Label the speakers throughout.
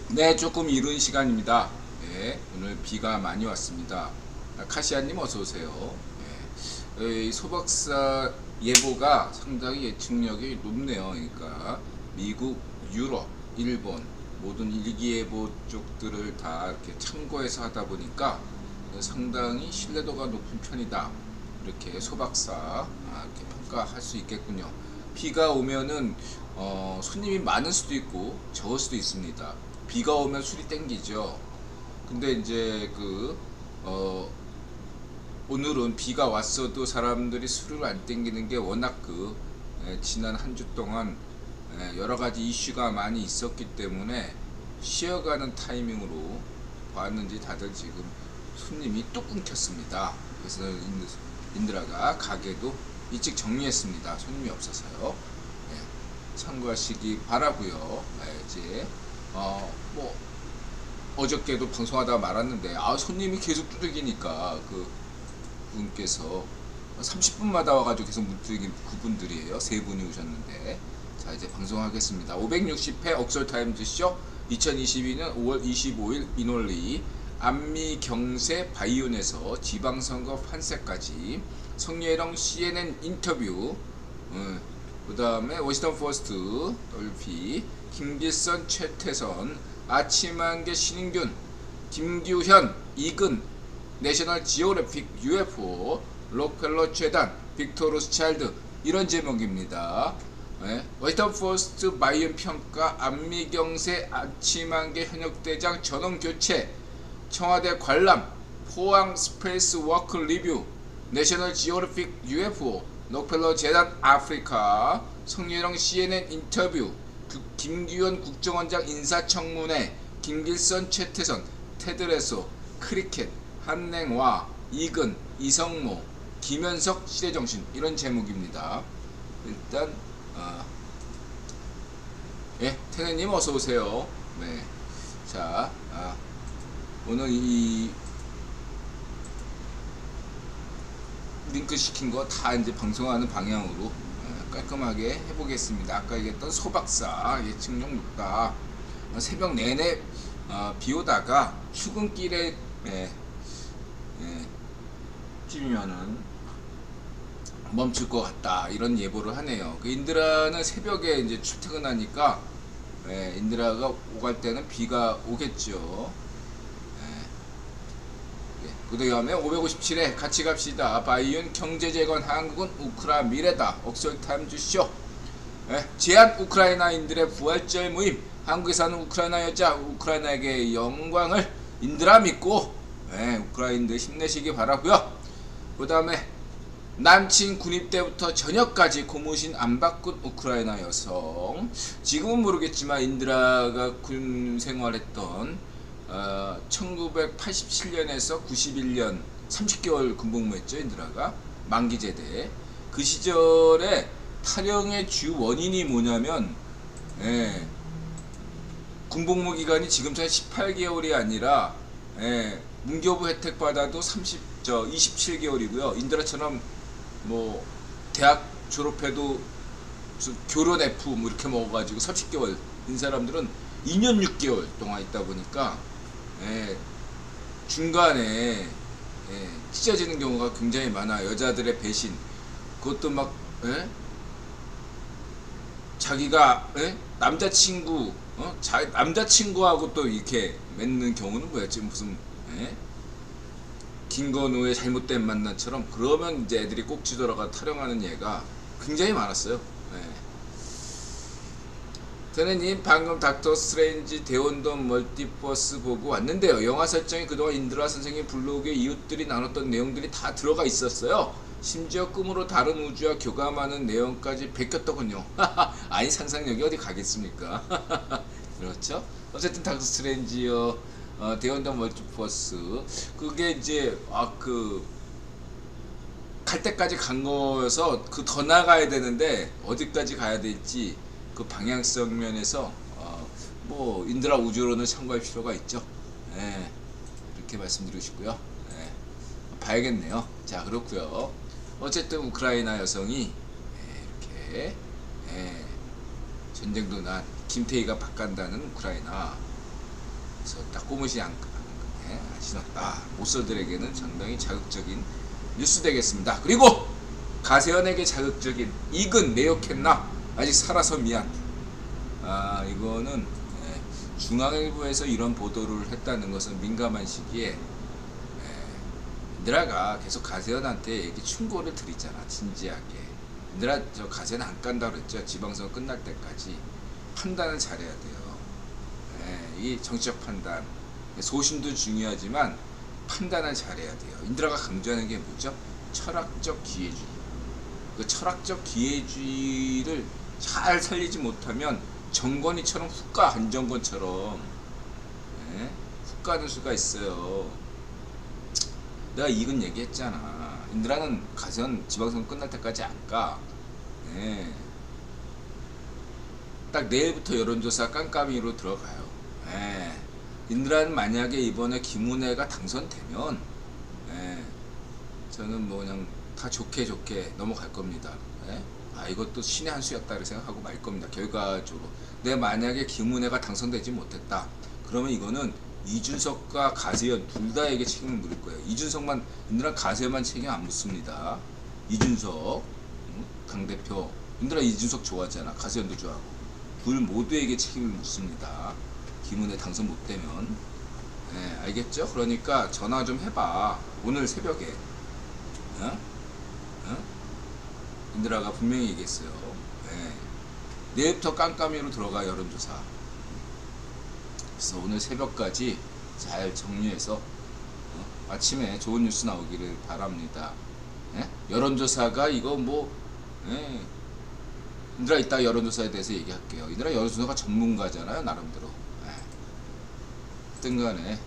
Speaker 1: 네, 조금 이른 시간입니다. 네, 오늘 비가 많이 왔습니다. 카시아님 어서 오세요. 네, 이 소박사 예보가 상당히 예측력이 높네요. 그러니까 미국, 유럽, 일본 모든 일기예보 쪽들을 다 이렇게 참고해서 하다 보니까 상당히 신뢰도가 높은 편이다. 이렇게 소박사 이렇게 평가할 수 있겠군요. 비가 오면은 손님이 많을 수도 있고 적을 수도 있습니다. 비가 오면 술이 땡기죠. 근데 이제 오늘은 비가 왔어도 사람들이 술을 안 땡기는 게 워낙 지난 한 주 동안 여러 가지 이슈가 많이 있었기 때문에 쉬어가는 타이밍으로 봤는지 다들 지금 손님이 뚝 끊겼습니다. 그래서 인드라가 가게도 일찍 정리했습니다. 손님이 없어서요. 참고하시기 바라고요. 이제 뭐 어저께도 방송하다가 말았는데 손님이 계속 두들기니까 그 분께서 30분마다 와가지고 계속 두들긴 그분들이에요. 세 분이 오셨는데 자 이제 방송하겠습니다. 560회 옥설타임즈쇼 2022년 5월 25일 민올리 안미경세 바이온에서 지방선거 판세까지 성예령 CNN 인터뷰 그 다음에 워싱턴 포스트 WP 김길선 최태선 아침한개 신인균 김규현 이근 내셔널 지오그래픽 UFO 록펠러 재단 빅토 로스차일드 이런 제목입니다. 워싱턴 포스트 바이온 평가 안미경세 아침한개 현역대장 전원 교체 청와대 관람 포항 스페이스 워크 리뷰 내셔널 지오그래픽 UFO 록펠러 재단 아프리카 성예령 CNN 인터뷰 김규현 국정원장 인사청문회 김길선 최태선 테드레소 크리켓 한랭와 이근 이성모 김현석 시대정신 이런 제목입니다. 일단 테네님 어서오세요. 네, 자 오늘 이 링크 시킨 거 다 이제 방송하는 방향으로 깔끔하게 해보겠습니다. 아까 얘기했던 소박사 예측력 높다. 새벽 내내 비 오다가 출근길에 뛰면은 멈출 것 같다 이런 예보를 하네요. 그 인드라는 새벽에 이제 출퇴근하니까 인드라가 오갈 때는 비가 오겠죠. 그 다음에 557회 같이 갑시다. 바이온 경제재건 한국은 우크라 미래다. 옥설타임즈쇼 제한 우크라이나인들의 부활절 모임 한국에 사는 우크라이나 여자 우크라이나에게 영광을 인드라 믿고 우크라이나인들 힘내시기 바라고요. 그 다음에 남친 군입 때부터 전역까지 고무신 안 바꾼 우크라이나 여성 지금은 모르겠지만 인드라가 군 생활했던 1987년에서 91년 30개월 군복무했죠. 인드라가 만기제대 그 시절에 탈영의 주 원인이 뭐냐면 군복무 기간이 지금처럼 18개월이 아니라 문교부 혜택 받아도 27개월이고요. 인드라처럼 뭐 대학 졸업해도 교련 F 뭐 이렇게 먹어가지고 30개월인 사람들은 2년 6개월 동안 있다 보니까 중간에 찢어지는 경우가 굉장히 많아. 여자들의 배신 그것도 막 자기가 남자친구 남자친구하고 또 이렇게 맺는 경우는 뭐였지 무슨 김건우의 잘못된 만남처럼 그러면 이제 애들이 꼭 뒤돌아가 타령하는 예가 굉장히 많았어요. 테네님 방금 닥터 스트레인지 대원돈 멀티버스 보고 왔는데요. 영화 설정이 그동안 인드라 선생님 블로그에 이웃들이 나눴던 내용들이 다 들어가 있었어요. 심지어 꿈으로 다른 우주와 교감하는 내용까지 베꼈더군요. 아니 상상력이 어디 가겠습니까? 그렇죠? 어쨌든 닥터 스트레인지요 대원돈 멀티버스 그게 이제 갈 때까지 간 거여서 더 나가야 되는데 어디까지 가야 될지 그 방향성 면에서 뭐 인드라 우주론을 참고할 필요가 있죠. 이렇게 말씀드리고 싶고요. 봐야겠네요. 자 그렇고요. 어쨌든 우크라이나 여성이 이렇게 예, 전쟁도 난 김태희가 바간다는 우크라이나. 그래서 딱 꼬무시 안 신었다. 모쏠들에게는 상당히 자극적인 뉴스 되겠습니다. 그리고 가세현에게 자극적인 이근 내역했나? 아직 살아서 미안. 이거는 중앙일보에서 이런 보도를 했다는 것은 민감한 시기에 인드라가 계속 가세현한테 얘기 충고를 드리잖아. 진지하게. 인드라 저 가세현 안 깐다 그랬죠. 지방선거 끝날 때까지 판단을 잘해야 돼요. 이 정치적 판단, 소신도 중요하지만 판단을 잘해야 돼요. 인드라가 강조하는 게 뭐죠? 철학적 기회주의. 그 철학적 기회주의를 잘 살리지 못하면 정권이처럼 훅 가. 한정권처럼 훅 가는 수가 있어요. 내가 이건 얘기했잖아. 인드라는 가세현 지방선거 끝날 때까지 안 가. 딱 내일부터 여론조사 깜깜이로 들어가요. 인드라는 만약에 이번에 김은혜가 당선되면 저는 뭐 그냥 다 좋게 넘어갈 겁니다. 이것도 신의 한 수였다 생각하고 말 겁니다. 결과적으로 내가 만약에 김은혜가 당선되지 못했다 그러면 이거는 이준석과 가세현 둘 다에게 책임을 물을 거예요. 이준석만, 인드라 가세현만 책임 안 묻습니다. 이준석 당대표, 인드라 이준석 좋아하잖아. 가세현도 좋아하고. 둘 모두에게 책임을 묻습니다. 김은혜 당선 못되면. 알겠죠? 그러니까 전화 좀 해봐. 오늘 새벽에 인드라가 분명히 얘기했어요. 내일부터 깜깜이로 들어가. 여론조사. 그래서 오늘 새벽까지 잘 정리해서 아침에 좋은 뉴스 나오기를 바랍니다. 여론조사가 이거 뭐 인드라 이따 여론조사에 대해서 얘기할게요. 인드라 여론조사가 전문가잖아요. 나름대로. 하여튼 간에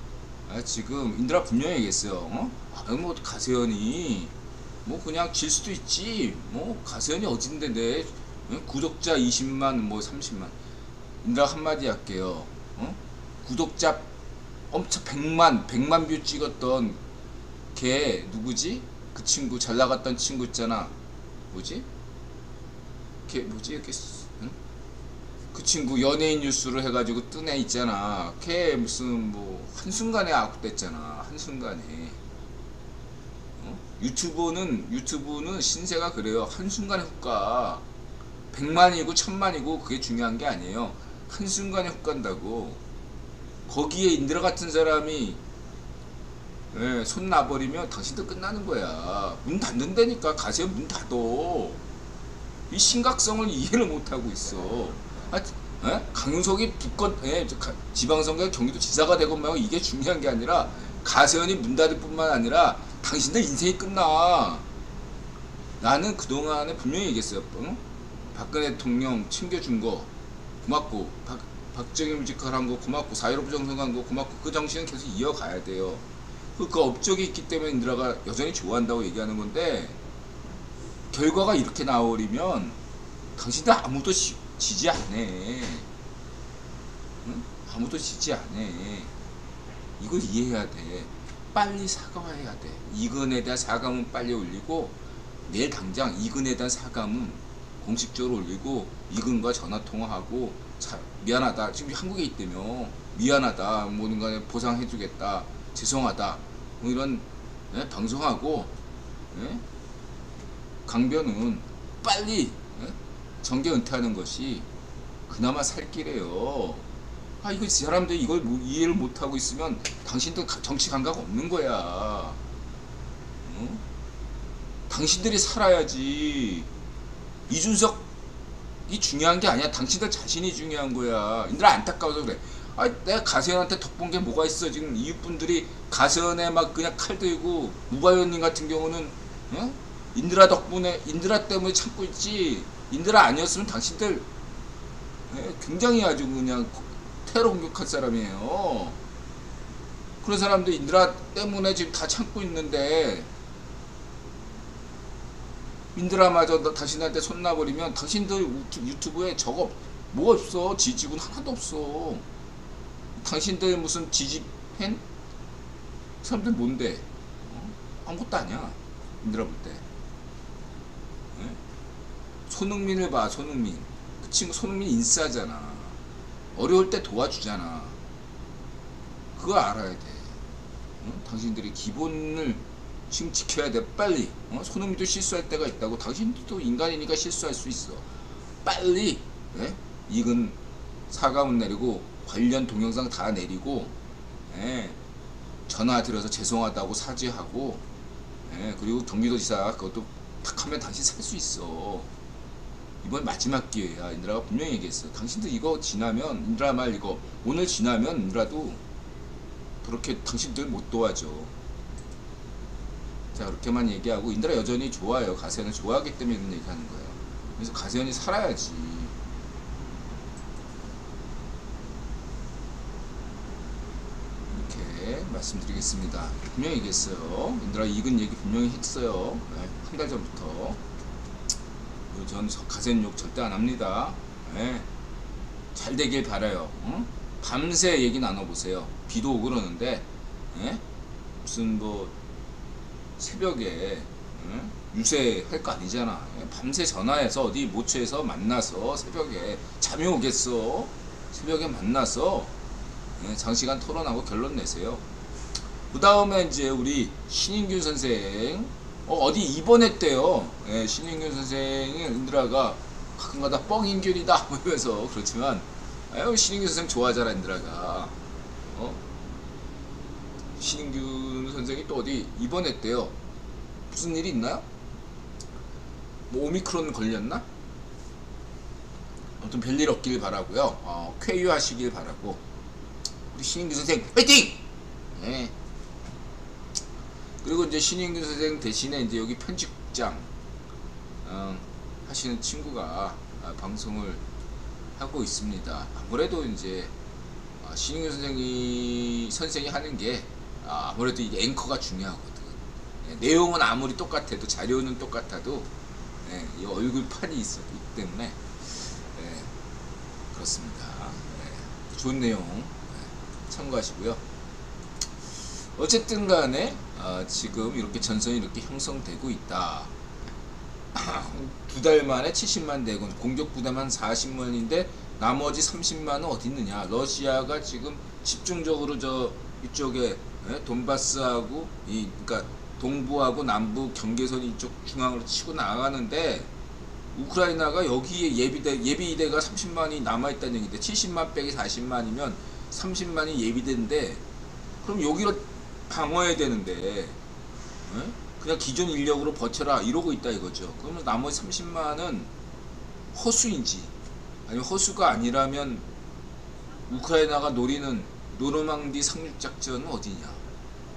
Speaker 1: 지금 인드라 분명히 얘기했어요. 뭐 가세현이 뭐 그냥 질 수도 있지. 뭐 가세현이 어딘데 내 구독자 20만 뭐 30만. 인드라 한마디 할게요. 구독자 엄청 100만 뷰 찍었던 걔 누구지? 그 친구 잘 나갔던 친구 있잖아. 뭐지? 걔 뭐지? 이렇게 그 친구 연예인 뉴스를 해가지고 뜬 애 있잖아. 걔 무슨 뭐 한순간에 아웃됐잖아. 한순간에. 유튜브는 신세가 그래요. 한순간에 훅 가. 100만이고 1000만이고 그게 중요한 게 아니에요. 한순간에 훅 간다고. 거기에 인드라 같은 사람이 손 놔버리면 당신도 끝나는 거야. 문 닫는다니까. 가세요. 문 닫어. 이 심각성을 이해를 못하고 있어. 강윤석이 지방선거에 경기도 지사가 되고 말고 이게 중요한 게 아니라 가세현이 문 닫을 뿐만 아니라 당신들 인생이 끝나. 나는 그동안에 분명히 얘기했어요. 박근혜 대통령 챙겨준 거 고맙고, 박정희 뮤지컬한 거 고맙고, 4.15 부정선거한 거 고맙고, 그 정신은 계속 이어가야 돼요. 그 업적이 있기 때문에 인드라가 여전히 좋아한다고 얘기하는 건데, 결과가 이렇게 나오려면 당신들 아무도 지지 않네. 아무도 지지 않네. 이걸 이해해야 돼. 빨리 사과해야 돼. 이근에 대한 사과문 빨리 올리고, 내일 당장 이근에 대한 사과문 공식적으로 올리고, 이근과 전화통화하고, 미안하다. 지금 한국에 있다며. 미안하다. 모든 간에 보상해주겠다. 죄송하다. 뭐 이런 방송하고, 강변은 빨리 정계 은퇴하는 것이 그나마 살 길이에요. 이거 사람들이 이걸 이해를 못하고 있으면 당신들 정치 감각 없는 거야. 당신들이 살아야지. 이준석이 중요한 게 아니야. 당신들 자신이 중요한 거야. 인들 안타까워서 그래. 내가 가세현한테 덕본 게 뭐가 있어. 지금 이웃분들이 가세현에 막 그냥 칼 들고, 무바위원님 같은 경우는 인드라 덕분에, 인드라 때문에 참고 있지. 인드라 아니었으면 당신들 굉장히 아주 그냥 테러 공격할 사람이에요. 그런 사람들 인드라 때문에 지금 다 참고 있는데, 인드라마저 당신한테 손 놔버리면 당신들 유튜브에 저거 뭐 없어. 지지군 하나도 없어. 당신들 무슨 지지 팬? 사람들 뭔데? 아무것도 아니야. 인드라 볼 때. 손흥민을 봐. 손흥민 그 친구 손흥민 인싸잖아. 어려울 때 도와주잖아. 그거 알아야 돼. 응? 당신들이 기본을 지금 지켜야 돼. 빨리. 손흥민도 실수할 때가 있다고. 당신도 인간이니까 실수할 수 있어. 빨리 이근 사과문 내리고 관련 동영상 다 내리고 전화 드려서 죄송하다고 사죄하고 그리고 경기도지사 그것도 탁 하면 당신 살 수 있어. 이번 마지막 기회야. 인드라가 분명히 얘기했어. 당신들 이거 지나면 인드라 말 이거 오늘 지나면 인드라도 그렇게 당신들 못 도와줘. 자 그렇게만 얘기하고 인드라 여전히 좋아요. 가세현을 좋아하기 때문에 이런 얘기하는 거예요. 그래서 가세현이 살아야지. 이렇게 말씀드리겠습니다. 분명히 얘기했어요. 인드라 이근 얘기 분명히 했어요. 한 달 전부터. 전 가세현 욕 절대 안 합니다. 잘 되길 바라요. 밤새 얘기 나눠보세요. 비도 오고 그러는데 무슨 뭐 새벽에 유세할 거 아니잖아. 밤새 전화해서 어디 모처에서 만나서 새벽에 잠이 오겠어. 새벽에 만나서 장시간 토론하고 결론 내세요. 그 다음에 이제 우리 신인균 선생 어디 입원했대요. 신인균 선생이 인드라가 가끔가다 뻥인균이다 이러면서 그렇지만 신인균 선생 좋아하잖아. 인드라가 신인균 선생이 또 어디 입원했대요. 무슨 일이 있나요? 뭐 오미크론 걸렸나? 아무튼 별일 없길 바라고요. 쾌유하시길 바라고. 우리 신인균 선생 화이팅! 그리고 이제 신인균 선생 대신에 이제 여기 편집장 하시는 친구가 방송을 하고 있습니다. 아무래도 이제 신인균 선생이 하는 게 아무래도 이 앵커가 중요하거든. 내용은 아무리 똑같아도 자료는 똑같아도 이 얼굴판이 있기 때문에 그렇습니다. 좋은 내용 참고하시고요. 어쨌든 간에 지금 이렇게 전선이 이렇게 형성되고 있다. 2달 만에 70만 대군, 공격 부대만 40만인데 나머지 30만은 어디 있느냐. 러시아가 지금 집중적으로 이쪽에 돈바스하고 그러니까 동부하고 남부 경계선 이쪽 중앙으로 치고 나가는데 우크라이나가 여기에 예비대가 30만이 남아있다는 얘기인데 70만 빼기 40만이면 30만이 예비대인데 그럼 여기로 방어해야 되는데 그냥 기존 인력으로 버텨라 이러고 있다 이거죠. 그러면 나머지 30만은 허수인지 아니면 허수가 아니라면 우크라이나가 노리는 노르망디 상륙작전은 어디냐,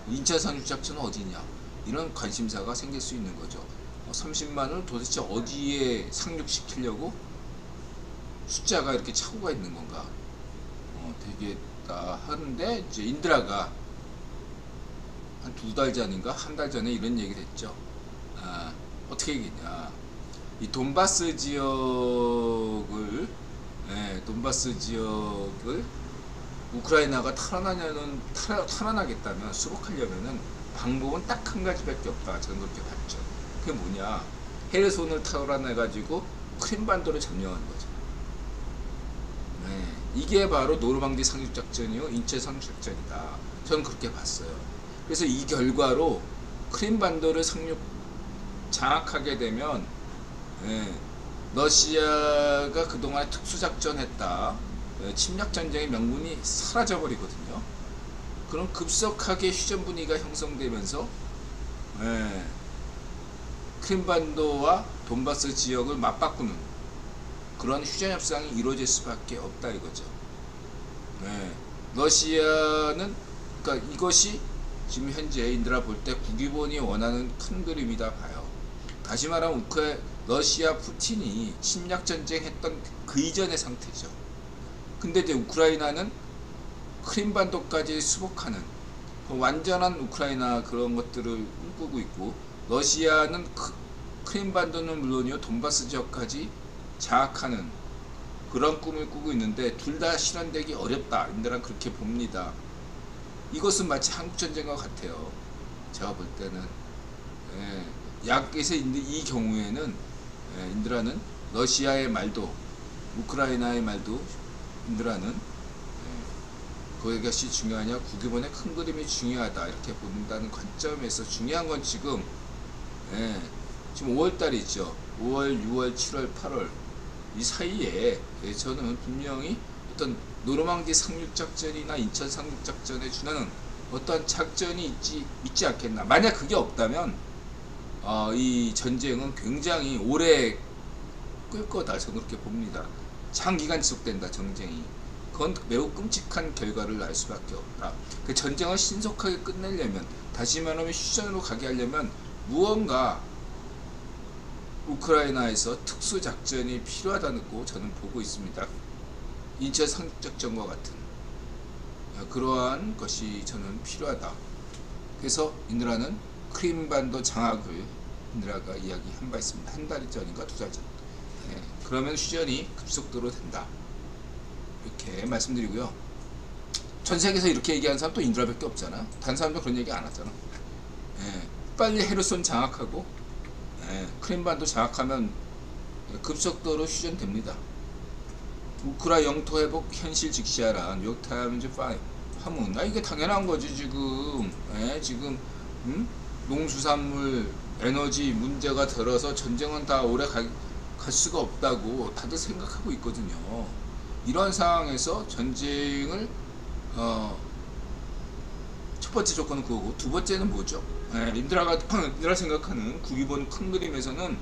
Speaker 1: 인천 상륙작전은 어디냐, 이런 관심사가 생길 수 있는 거죠. 30만을 도대체 어디에 상륙시키려고 숫자가 이렇게 차고가 있는 건가 되겠다 하는데 이제 인드라가 한 2달 전인가 한 달 전에 이런 얘기를 했죠. 어떻게 얘기냐, 이 돈바스 지역을 우크라이나가 탈환하겠다면 수복하려면은 방법은 딱 한 가지밖에 없다. 저는 그렇게 봤죠. 그게 뭐냐, 헤르손을 탈환해가지고 크림반도를 점령하는 거죠. 이게 바로 노르망디 상륙작전이요 인체 상륙작전이다. 저는 그렇게 봤어요. 그래서 이 결과로 크림반도를 장악하게 되면 러시아가 그동안 특수작전했다, 침략전쟁의 명분이 사라져버리거든요. 그럼 급속하게 휴전 분위기가 형성되면서 크림반도와 돈바스 지역을 맞바꾸는 그런 휴전 협상이 이루어질 수밖에 없다 이거죠. 러시아는 그러니까 이것이 지금 현재 인드라 볼 때 국기본이 원하는 큰 그림이다 봐요. 다시 말하면 러시아 푸틴이 침략전쟁 했던 그 이전의 상태죠. 근데 이제 우크라이나는 크림반도까지 수복하는 완전한 우크라이나 그런 것들을 꿈꾸고 있고, 러시아는 크림반도는 물론이요 돈바스 지역까지 장악하는 그런 꿈을 꾸고 있는데 둘 다 실현되기 어렵다. 인드라는 그렇게 봅니다. 이것은 마치 한국전쟁과 같아요. 제가 볼 때는. 그래서 이 경우에는 인드라는 러시아의 말도 우크라이나의 말도 인드라는 그것이 중요하냐, 국유본의 큰 그림이 중요하다 이렇게 본다는 관점에서 중요한 건 지금 지금 5월달이 있죠. 5월, 6월, 7월, 8월 이 사이에 저는 분명히 어떤 노르망디 상륙작전이나 인천 상륙작전에 준하는 어떠한 작전이 있지 않겠나. 만약 그게 없다면 이 전쟁은 굉장히 오래 끌 거다 저는 그렇게 봅니다. 장기간 지속된다 전쟁이. 그건 매우 끔찍한 결과를 날 수밖에 없다. 그 전쟁을 신속하게 끝내려면, 다시 말하면 휴전으로 가게 하려면 무언가 우크라이나에서 특수작전이 필요하다고 저는 보고 있습니다. 인천 상륙작전과 같은 그러한 것이 저는 필요하다. 그래서 인드라는 크림반도 장악을 인드라가 이야기한 바 있습니다. 한 달 전인가 두 달 전. 그러면 휴전이 급속도로 된다. 이렇게 말씀드리고요. 전 세계에서 이렇게 얘기하는 사람 또 인드라밖에 없잖아. 다른 사람도 그런 얘기 안 하잖아. 빨리 헤르손 장악하고 크림반도 장악하면 급속도로 휴전됩니다. 우크라 영토 회복 현실 직시하라. 뉴욕타임즈 파문. 이게 당연한 거지 지금. 지금 농수산물, 에너지 문제가 들어서 전쟁은 다 오래 갈 수가 없다고 다들 생각하고 있거든요. 이런 상황에서 전쟁을 첫 번째 조건은 그거고, 두 번째는 뭐죠? 인드라가 생각하는 국유본 큰 그림에서는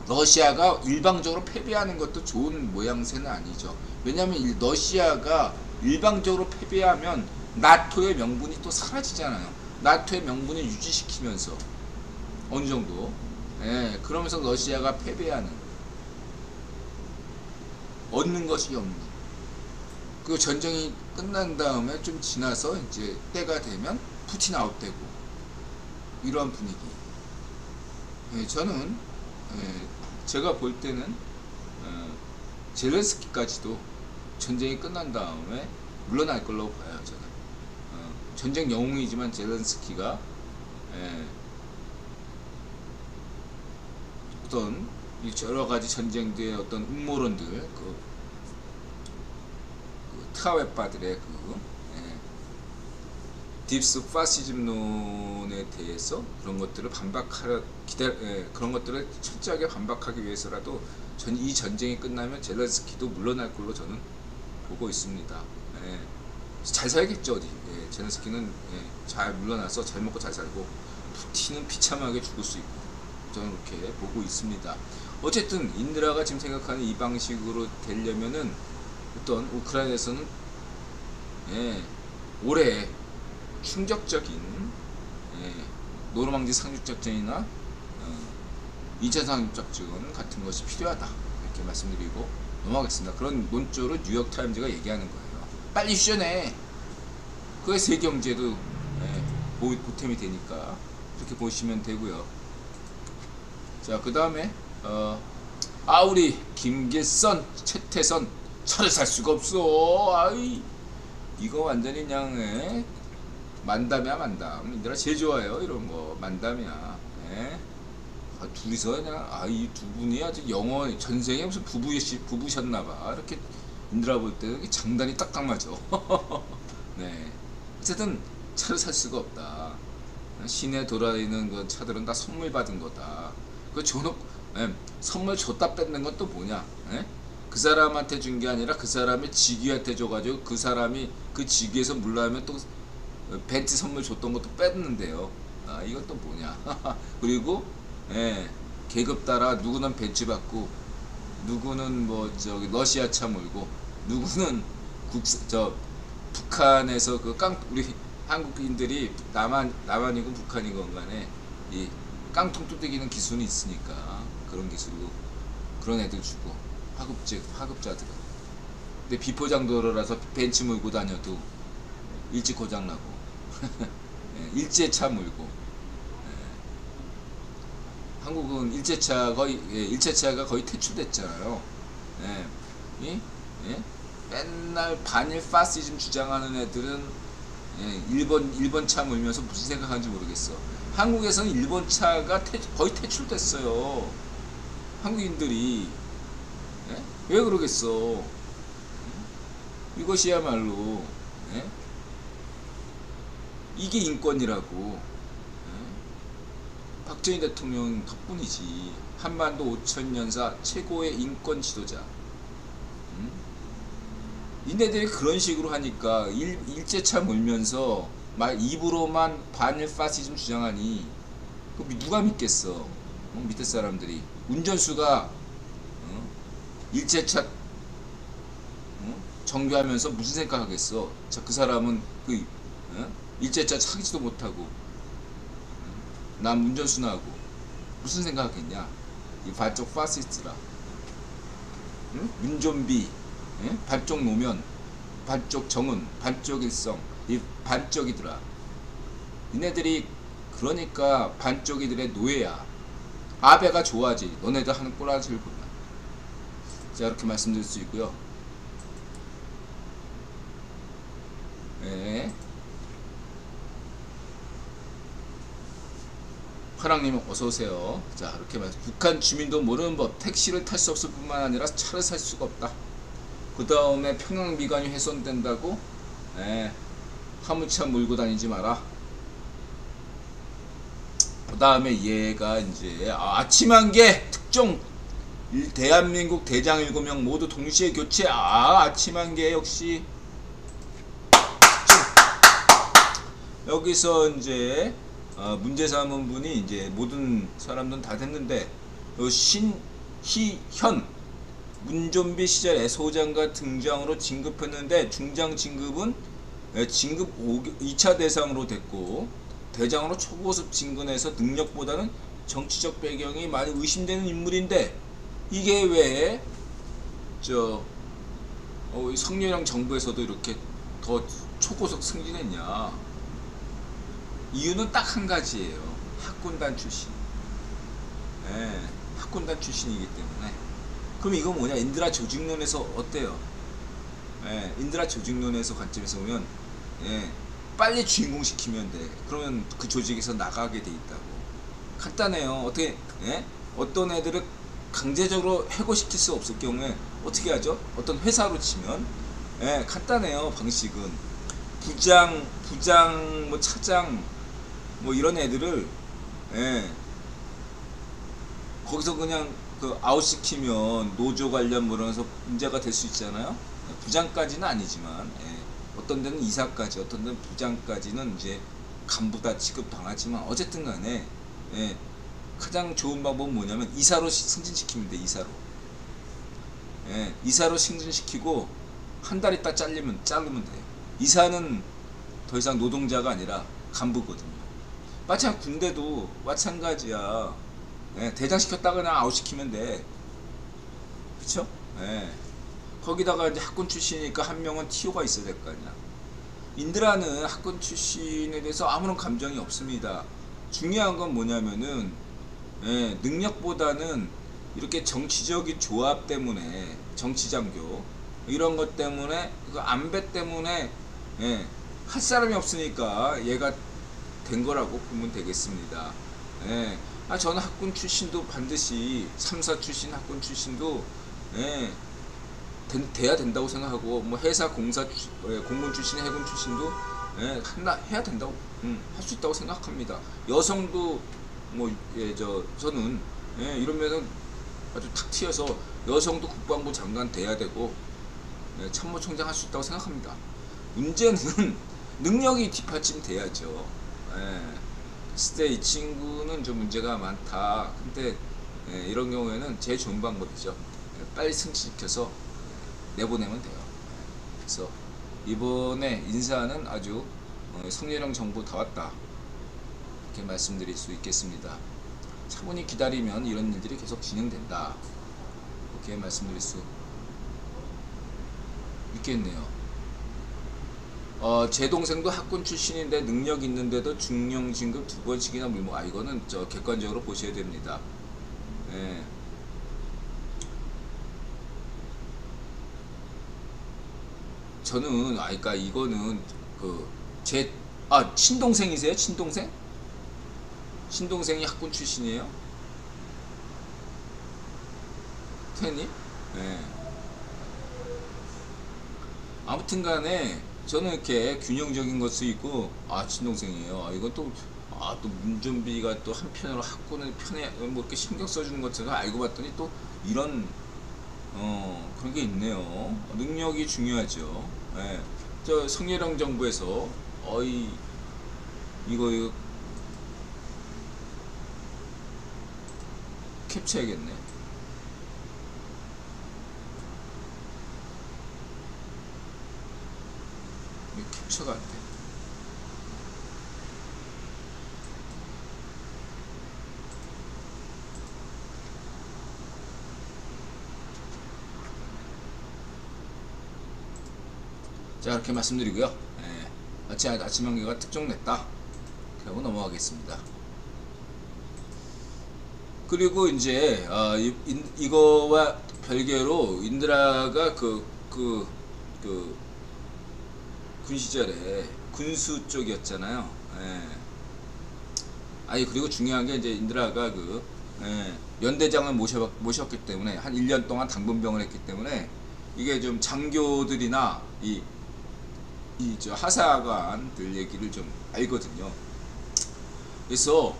Speaker 1: 러시아가 일방적으로 패배하는 것도 좋은 모양새는 아니죠. 왜냐하면 러시아가 일방적으로 패배하면 나토의 명분이 또 사라지잖아요. 나토의 명분을 유지시키면서 어느 정도 그러면서 러시아가 패배하는, 얻는 것이 없는, 그리고 전쟁이 끝난 다음에 좀 지나서 이제 때가 되면 푸틴 아웃되고 이러한 분위기. 저는 제가 볼 때는 젤렌스키까지도 전쟁이 끝난 다음에 물러날 걸로 봐요. 저는 전쟁 영웅이지만 젤렌스키가 어떤 여러 가지 전쟁들의 어떤 음모론들, 트라웨파들의 딥스 파시즘론에 대해서 그런 것들을 그런 것들을 철저하게 반박하기 위해서라도 이 전쟁이 끝나면 젤렌스키도 물러날 걸로 저는 보고 있습니다. 잘 살겠죠. 젤렌스키는 잘 물러나서 잘 먹고 잘 살고, 푸틴은 비참하게 죽을 수 있고, 저는 그렇게 보고 있습니다. 어쨌든 인드라가 지금 생각하는 이 방식으로 되려면은 어떤 우크라이나에서는 올해 충격적인 노르망디 상륙작전이나 인천 상륙작전 같은 것이 필요하다 이렇게 말씀드리고 넘어가겠습니다. 그런 논조를 뉴욕타임즈가 얘기하는 거예요. 빨리 휴전해. 그게 세계경제도 보탬이 되니까 그렇게 보시면 되고요. 자, 그 다음에 우리 김계선, 최태선 차를 살 수가 없어. 이거 완전히 그냥 만담이야 만담. 인드라 제일 좋아요 이런 거. 만담이야. 둘이서 그냥 이 두 분이 아주 영원히 전생에 무슨 부부셨나봐. 이렇게 인드라 볼 때는 장단이 딱딱 맞아. 어쨌든 차를 살 수가 없다. 시내 돌아다니는 그 차들은 다 선물 받은 거다. 그 선물 줬다 뺏는 건 또 뭐냐? 그 사람한테 준 게 아니라 그 사람의 직위한테 줘가지고 그 사람이 그 직위에서 물러나면 또 벤츠 선물 줬던 것도 뺐는데요. 이건 또 뭐냐? 그리고 계급 따라 누구는 벤츠 받고, 누구는 러시아 차 몰고, 누구는 북한에서 우리 한국인들이 남한이고 북한이건 간에 이 깡통 뚜대기는 기술이 있으니까 그런 기술로 그런 애들 주고, 하급자들은. 근데 비포장도로라서 벤츠 몰고 다녀도 일찍 고장나고 일제차 몰고. 한국은 일제차가 거의 퇴출됐잖아요. 맨날 반일 파시즘 주장하는 애들은 일본 차 몰면서 무슨 생각하는지 모르겠어. 한국에서는 일본 차가 거의 퇴출됐어요. 한국인들이 예? 왜 그러겠어? 이것이야말로 예? 이게 인권이라고. 예? 박정희 대통령 덕분이지. 한반도 5천년사 최고의 인권 지도자. 이네들이 그런 식으로 하니까 일제차 몰면서 막 입으로만 반일 파시즘 주장하니 누가 믿겠어? 밑에 사람들이 운전수가 일제차 정비하면서 무슨 생각하겠어? 자, 그 사람은 그 일제차 타지도 못하고 남 운전수나 하고 무슨 생각하겠냐? 이 반쪽 파시스트라. 문좀비, 반쪽 노면, 반쪽 정은, 반쪽 일성, 이 반쪽이더라. 니네들이 그러니까 반쪽이들의 노예야. 아베가 좋아하지. 너네들 하는 꼬라지를 보면. 자, 이렇게 말씀드릴 수 있고요. 네. 화랑님 어서오세요. 자, 이렇게 말씀. 북한 주민도 모르는 법. 택시를 탈 수 없을 뿐만 아니라 차를 살 수가 없다. 그 다음에 평양미관이 훼손된다고? 네. 화물차 몰고 다니지 마라. 그 다음에 얘가 이제 아침 한개 특종 대한민국 대장 7명 모두 동시에 교체. 아침 한개 역시 여기서 이제 문제 삼은 분이 이제 모든 사람들은 다 됐는데 신희현 문좀비 시절에 소장과 등장으로 진급했는데 중장 진급은 진급 2차 대상으로 됐고 대장으로 초고급 진급해서 능력보다는 정치적 배경이 많이 의심되는 인물인데 이게 왜 성렬형 정부에서도 이렇게 더 초고속 승진했냐? 이유는 딱 한 가지예요. 학군단 출신. 예, 학군단 출신이기 때문에. 그럼 이거 뭐냐? 인드라 조직론에서 어때요? 예, 인드라 조직론에서 관점에서 보면 예, 빨리 주인공 시키면 돼. 그러면 그 조직에서 나가게 돼 있다고. 간단해요. 어떻게 어떤 애들을 강제적으로 해고시킬 수 없을 경우에 어떻게 하죠? 어떤 회사로 치면 간단해요. 방식은 부장 뭐 차장 뭐 이런 애들을 거기서 그냥 그 아웃시키면 노조 관련 물어서 문제가 될 수 있잖아요. 부장까지는 아니지만 어떤 데는 이사까지, 어떤 데는 부장까지는 이제 간부다 취급당하지만 어쨌든 간에 가장 좋은 방법은 뭐냐면 이사로 승진시키면 돼. 이사로 승진시키고 한 달 있다 자르면 돼. 이사는 더 이상 노동자가 아니라 간부거든요. 마찬가지 군대도 마찬가지야. 대장 시켰다가 그냥 아웃시키면 돼. 그쵸? 거기다가 이제 학군 출신이니까 한 명은 TO가 있어야 될 거 아니야. 인드라는 학군 출신에 대해서 아무런 감정이 없습니다. 중요한 건 뭐냐면은 능력보다는 이렇게 정치적인 조합 때문에 정치장교 이런 것 때문에 그 안배 때문에 할 사람이 없으니까 얘가 된 거라고 보면 되겠습니다. 저는 학군 출신도 반드시 3사 출신 학군 출신도 돼야 된다고 생각하고 뭐 회사 공사 공무원 출신 해군 출신도 해야 된다고 할 수 있다고 생각합니다. 여성도 뭐 저는 이런 면은 아주 탁 튀어서 여성도 국방부 장관 돼야 되고 참모총장 할 수 있다고 생각합니다. 문제는 능력이 뒷받침 돼야죠. 글쎄 이 친구는 좀 문제가 많다. 근데 이런 경우에는 제일 좋은 방법이죠. 빨리 승진시켜서 내보내면 돼요. 그래서 이번에 인사는 아주 성렬형 정부 다 왔다 이렇게 말씀드릴 수 있겠습니다. 차분히 기다리면 이런 일들이 계속 진행된다 이렇게 말씀드릴 수 있겠네요. 제 동생도 학군 출신인데 능력 있는데도 중령 진급 2번씩이나 물모. 이거는 객관적으로 보셔야 됩니다. 저는 그러니까 이거는 제 친동생이세요? 친동생? 친동생이 학군 출신이에요? 테니? 예. 아무튼 간에 저는 이렇게 균형적인 것도 있고, 아, 친동생이에요. 아, 이건 또, 아, 또 문준비가 또 한편으로 학군을 편해, 뭐 이렇게 신경 써주는 것처럼 알고 봤더니 또 이런, 그런 게 있네요. 능력이 중요하죠. 예. 저 성예령 정부에서, 이거 캡처해야겠네. 이게 캡처가 안 돼. 자, 이렇게 말씀드리고요. 예. 아침 한개가 특종냈다. 그리고 넘어가겠습니다. 그리고 이제 이거와 별개로 인드라가 그 군 시절에 군수 쪽이었잖아요. 예. 아니, 그리고 중요한 게 이제 인드라가 연대장을 모셨기 때문에 한 1년 동안 당분병을 했기 때문에 이게 좀 장교들이나 저 하사관들 얘기를 좀 알거든요. 그래서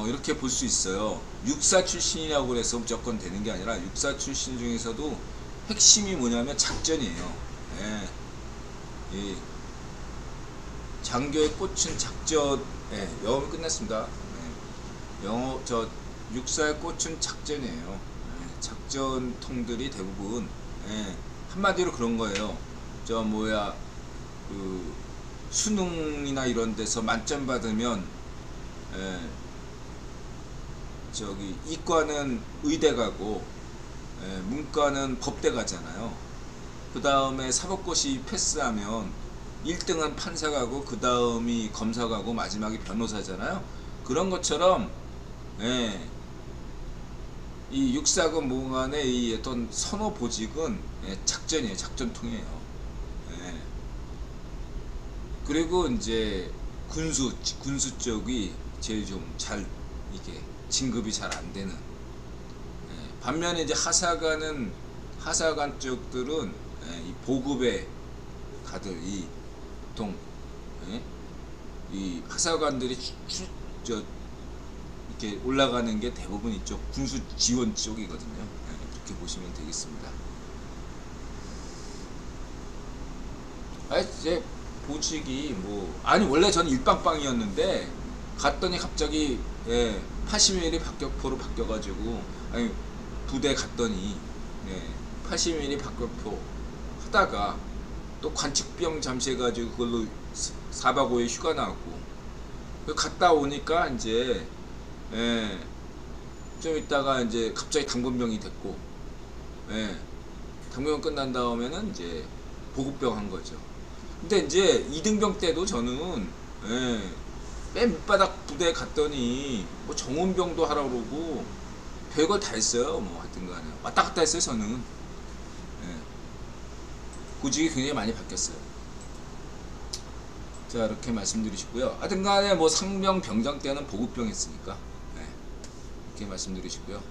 Speaker 1: 이렇게 볼 수 있어요. 육사 출신이라고 해서 무조건 되는 게 아니라 육사 출신 중에서도 핵심이 뭐냐면 작전이에요. 예. 이 장교의 꽃은 작전. 예, 영어는 끝났습니다. 예. 육사의 꽃은 작전이에요. 예, 작전통들이 대부분, 예, 한마디로 그런 거예요. 수능이나 이런 데서 만점 받으면, 예, 이과는 의대 가고, 예, 문과는 법대 가잖아요. 그 다음에 사법고시 패스하면 1등은 판사 가고, 그 다음이 검사 가고, 마지막이 변호사잖아요. 그런 것처럼, 예, 이 육사군 모간의 이 어떤 선호 보직은, 예, 작전이에요. 작전통이에요. 예. 그리고 이제 군수 쪽이 제일 좀 이게 진급이 잘 안 되는. 예. 반면에 이제 하사관 쪽들은, 예, 이 보급에 다들 보통, 예? 이 하사관들이 이렇게 올라가는 게 대부분 이쪽 군수 지원 쪽이거든요. 예, 그렇게 보시면 되겠습니다. 이제 보직이 원래 저는 일빵빵이었는데 갔더니 갑자기, 예, 80mm 박격포로 바뀌어가지고, 아니, 부대 갔더니, 예, 80mm 박격포 하다가 또 관측병 잠시 해가지고 그걸로 4박 5일 휴가 나왔고, 갔다 오니까 이제, 예, 좀 있다가 이제 갑자기 당분병이 됐고, 예, 당분병 끝난 다음에는 이제 보급병 한 거죠. 근데 이제 2등병 때도 저는, 예, 맨 밑바닥 부대에 갔더니 뭐 정원병도 하라고 그러고 별걸 다 했어요. 뭐 하여튼 간에 왔다 갔다 했어요. 저는. 예. 구직이 굉장히 많이 바뀌었어요. 자, 이렇게 말씀드리시고요. 하여튼 간에 뭐 상병 병장 때는 보급병 했으니까, 예, 이렇게 말씀드리시고요.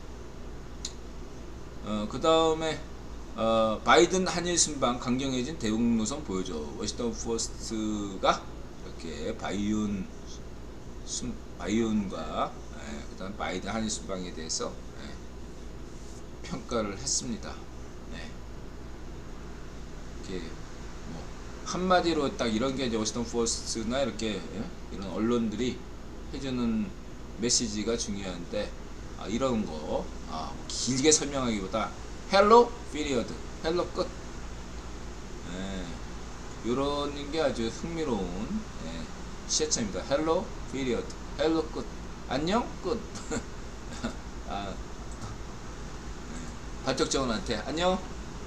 Speaker 1: 그 다음에 바이든 한일 순방 강경해진 대북 노선 보여줘. 워싱턴 포스트가 이렇게 바이온과, 예, 그 다음 바이든 한일 순방에 대해서, 예, 평가를 했습니다. 예. 이렇게 뭐 한마디로 딱 이런 게 이제 워싱턴 포스트나 이렇게, 예? 이런 언론들이 해주는 메시지가 중요한데, 이런 거 길게 설명하기보다 헬로 피리어드, 헬로 끝, 예, 요런 게 아주 흥미로운, 예, 시차입니다. 헬로 피리어드, 헬로 끝, 안녕 끝. 예, 발적정원한테 안녕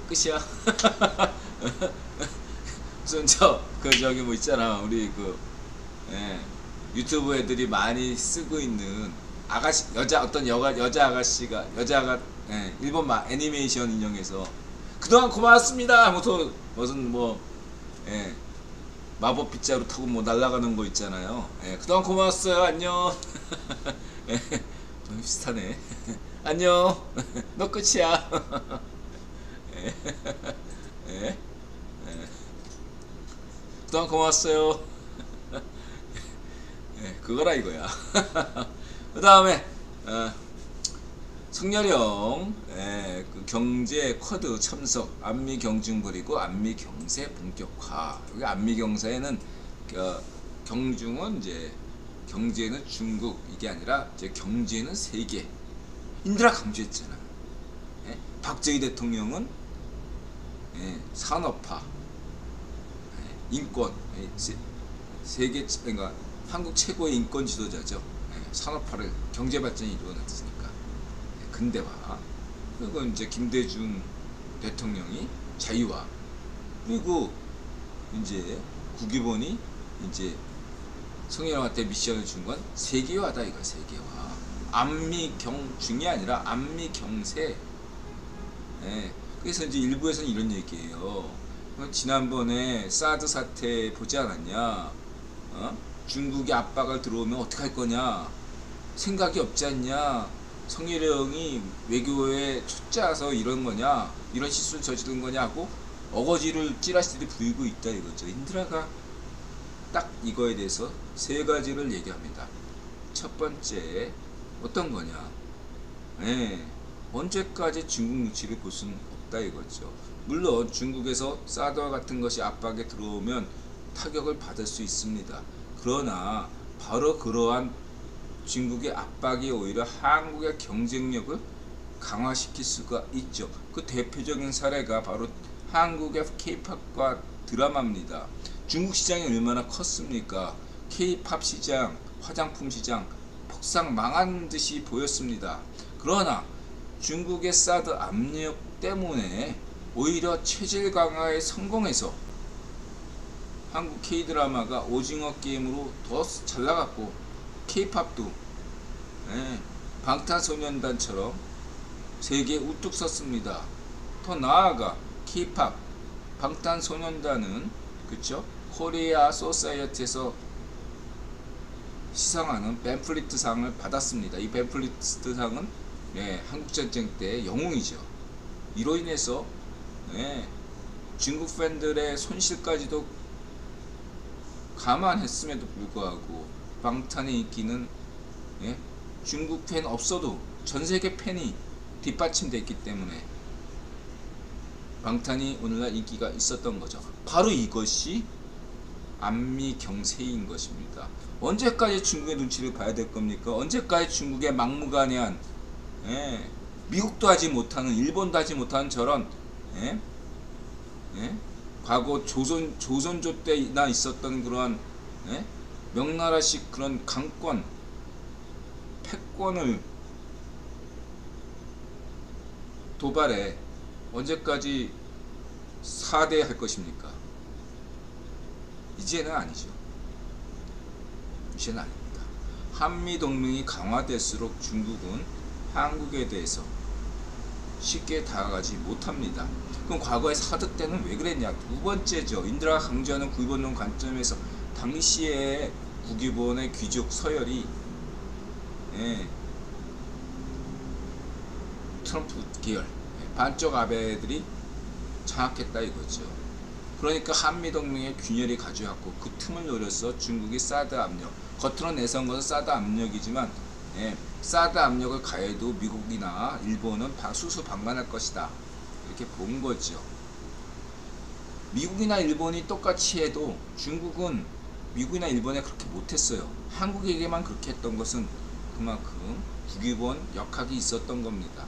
Speaker 1: 끝이야. 무슨 저기 뭐 있잖아, 우리 예, 유튜브 애들이 많이 쓰고 있는 여자 아가씨가, 예, 일본 애니메이션 인형에서 그동안 고맙습니다 하면서 무슨 예, 마법 빗자루 타고 날아가는 거 있잖아요. 예, 그동안 고마웠어요, 안녕. 예, 좀 비슷하네. 안녕. 너 끝이야. 예. 예. 그동안 고마웠어요. 예, 그거라 이거야. 그 다음에 성렬형 그 경제 쿼드 참석 안미 경중 벌이고 안미 경세 본격화. 여기 안미 경세에는 경중은 이제 경제는 중국 이게 아니라 이제 경제는 세계. 인드라 강조했잖아. 예? 박정희 대통령은 산업화, 인권, 세계 그러니까 한국 최고의 인권 지도자죠. 산업화를 경제 발전이 이루어졌으니까 근대화. 그리고 이제 김대중 대통령이 자유화. 그리고 이제 국유본이 이제 성렬형한테 미션을 준 건 세계화다 이거 세계화. 안미경중이 아니라 안미경세. 그래서 이제 일부에서는 이런 얘기예요. 지난번에 사드 사태 보지 않았냐? 중국이 압박을 들어오면 어떻게 할 거냐? 생각이 없지 않냐? 성렬형이 외교에 초짜서 이런 거냐? 이런 실수를 저지른 거냐고 어거지를 찌라시들이 부리고 있다 이거죠. 인드라가 딱 이거에 대해서 세 가지를 얘기합니다. 첫 번째 어떤 거냐? 언제까지 중국 눈치를 볼 수는 없다 이거죠. 물론 중국에서 사드와 같은 것이 압박에 들어오면 타격을 받을 수 있습니다. 그러나 바로 그러한 중국의 압박이 오히려 한국의 경쟁력을 강화시킬 수가 있죠. 그 대표적인 사례가 바로 한국의 K-팝과 드라마입니다. 중국 시장이 얼마나 컸습니까? K-팝 시장, 화장품 시장 폭삭 망한 듯이 보였습니다. 그러나 중국의 사드 압력 때문에 오히려 체질 강화에 성공해서 한국 K-드라마가 오징어 게임으로 더 잘 나갔고 K-팝도 방탄소년단처럼 세계에 우뚝 섰습니다. 더 나아가 K-팝 방탄소년단은 그쵸? 코리아 소사이어티에서 시상하는 벤플리트 상을 받았습니다. 이 벤플리트 상은 한국전쟁 때 영웅이죠. 이로 인해서 중국 팬들의 손실까지도 감안했음에도 불구하고 방탄의 인기는 중국 팬 없어도 전세계 팬이 뒷받침됐기 때문에 방탄이 오늘날 인기가 있었던 거죠. 바로 이것이 안미 경세인 것입니다. 언제까지 중국의 눈치를 봐야 될 겁니까? 언제까지 중국의 막무가내한 미국도 하지 못하는 일본도 하지 못하는 저런 과거 조선조 때나 있었던 그러한 명나라식 그런 강권 패권을 도발해 언제까지 사대할 것입니까? 이제는 아니죠. 이제는 아닙니다. 한미동맹이 강화될수록 중국은 한국에 대해서 쉽게 다가가지 못합니다. 그럼 과거에 사드 때는 왜 그랬냐? 두 번째죠. 인드라가 강조하는 국유본론 관점에서 당시에 국유본의 귀족 서열이 트럼프 계열 반쪽 아베들이 장악했다 이거죠. 그러니까 한미동맹의 균열이 가져왔고 그 틈을 노려서 중국이 사드 압력, 겉으로 내세운 것은 사드 압력이지만 사드 압력을 가해도 미국이나 일본은 수수방관할 것이다 이렇게 본 거죠. 미국이나 일본이 똑같이 해도 중국은 미국이나 일본에 그렇게 못했어요. 한국에게만 그렇게 했던 것은 그만큼 국유본 역학이 있었던 겁니다.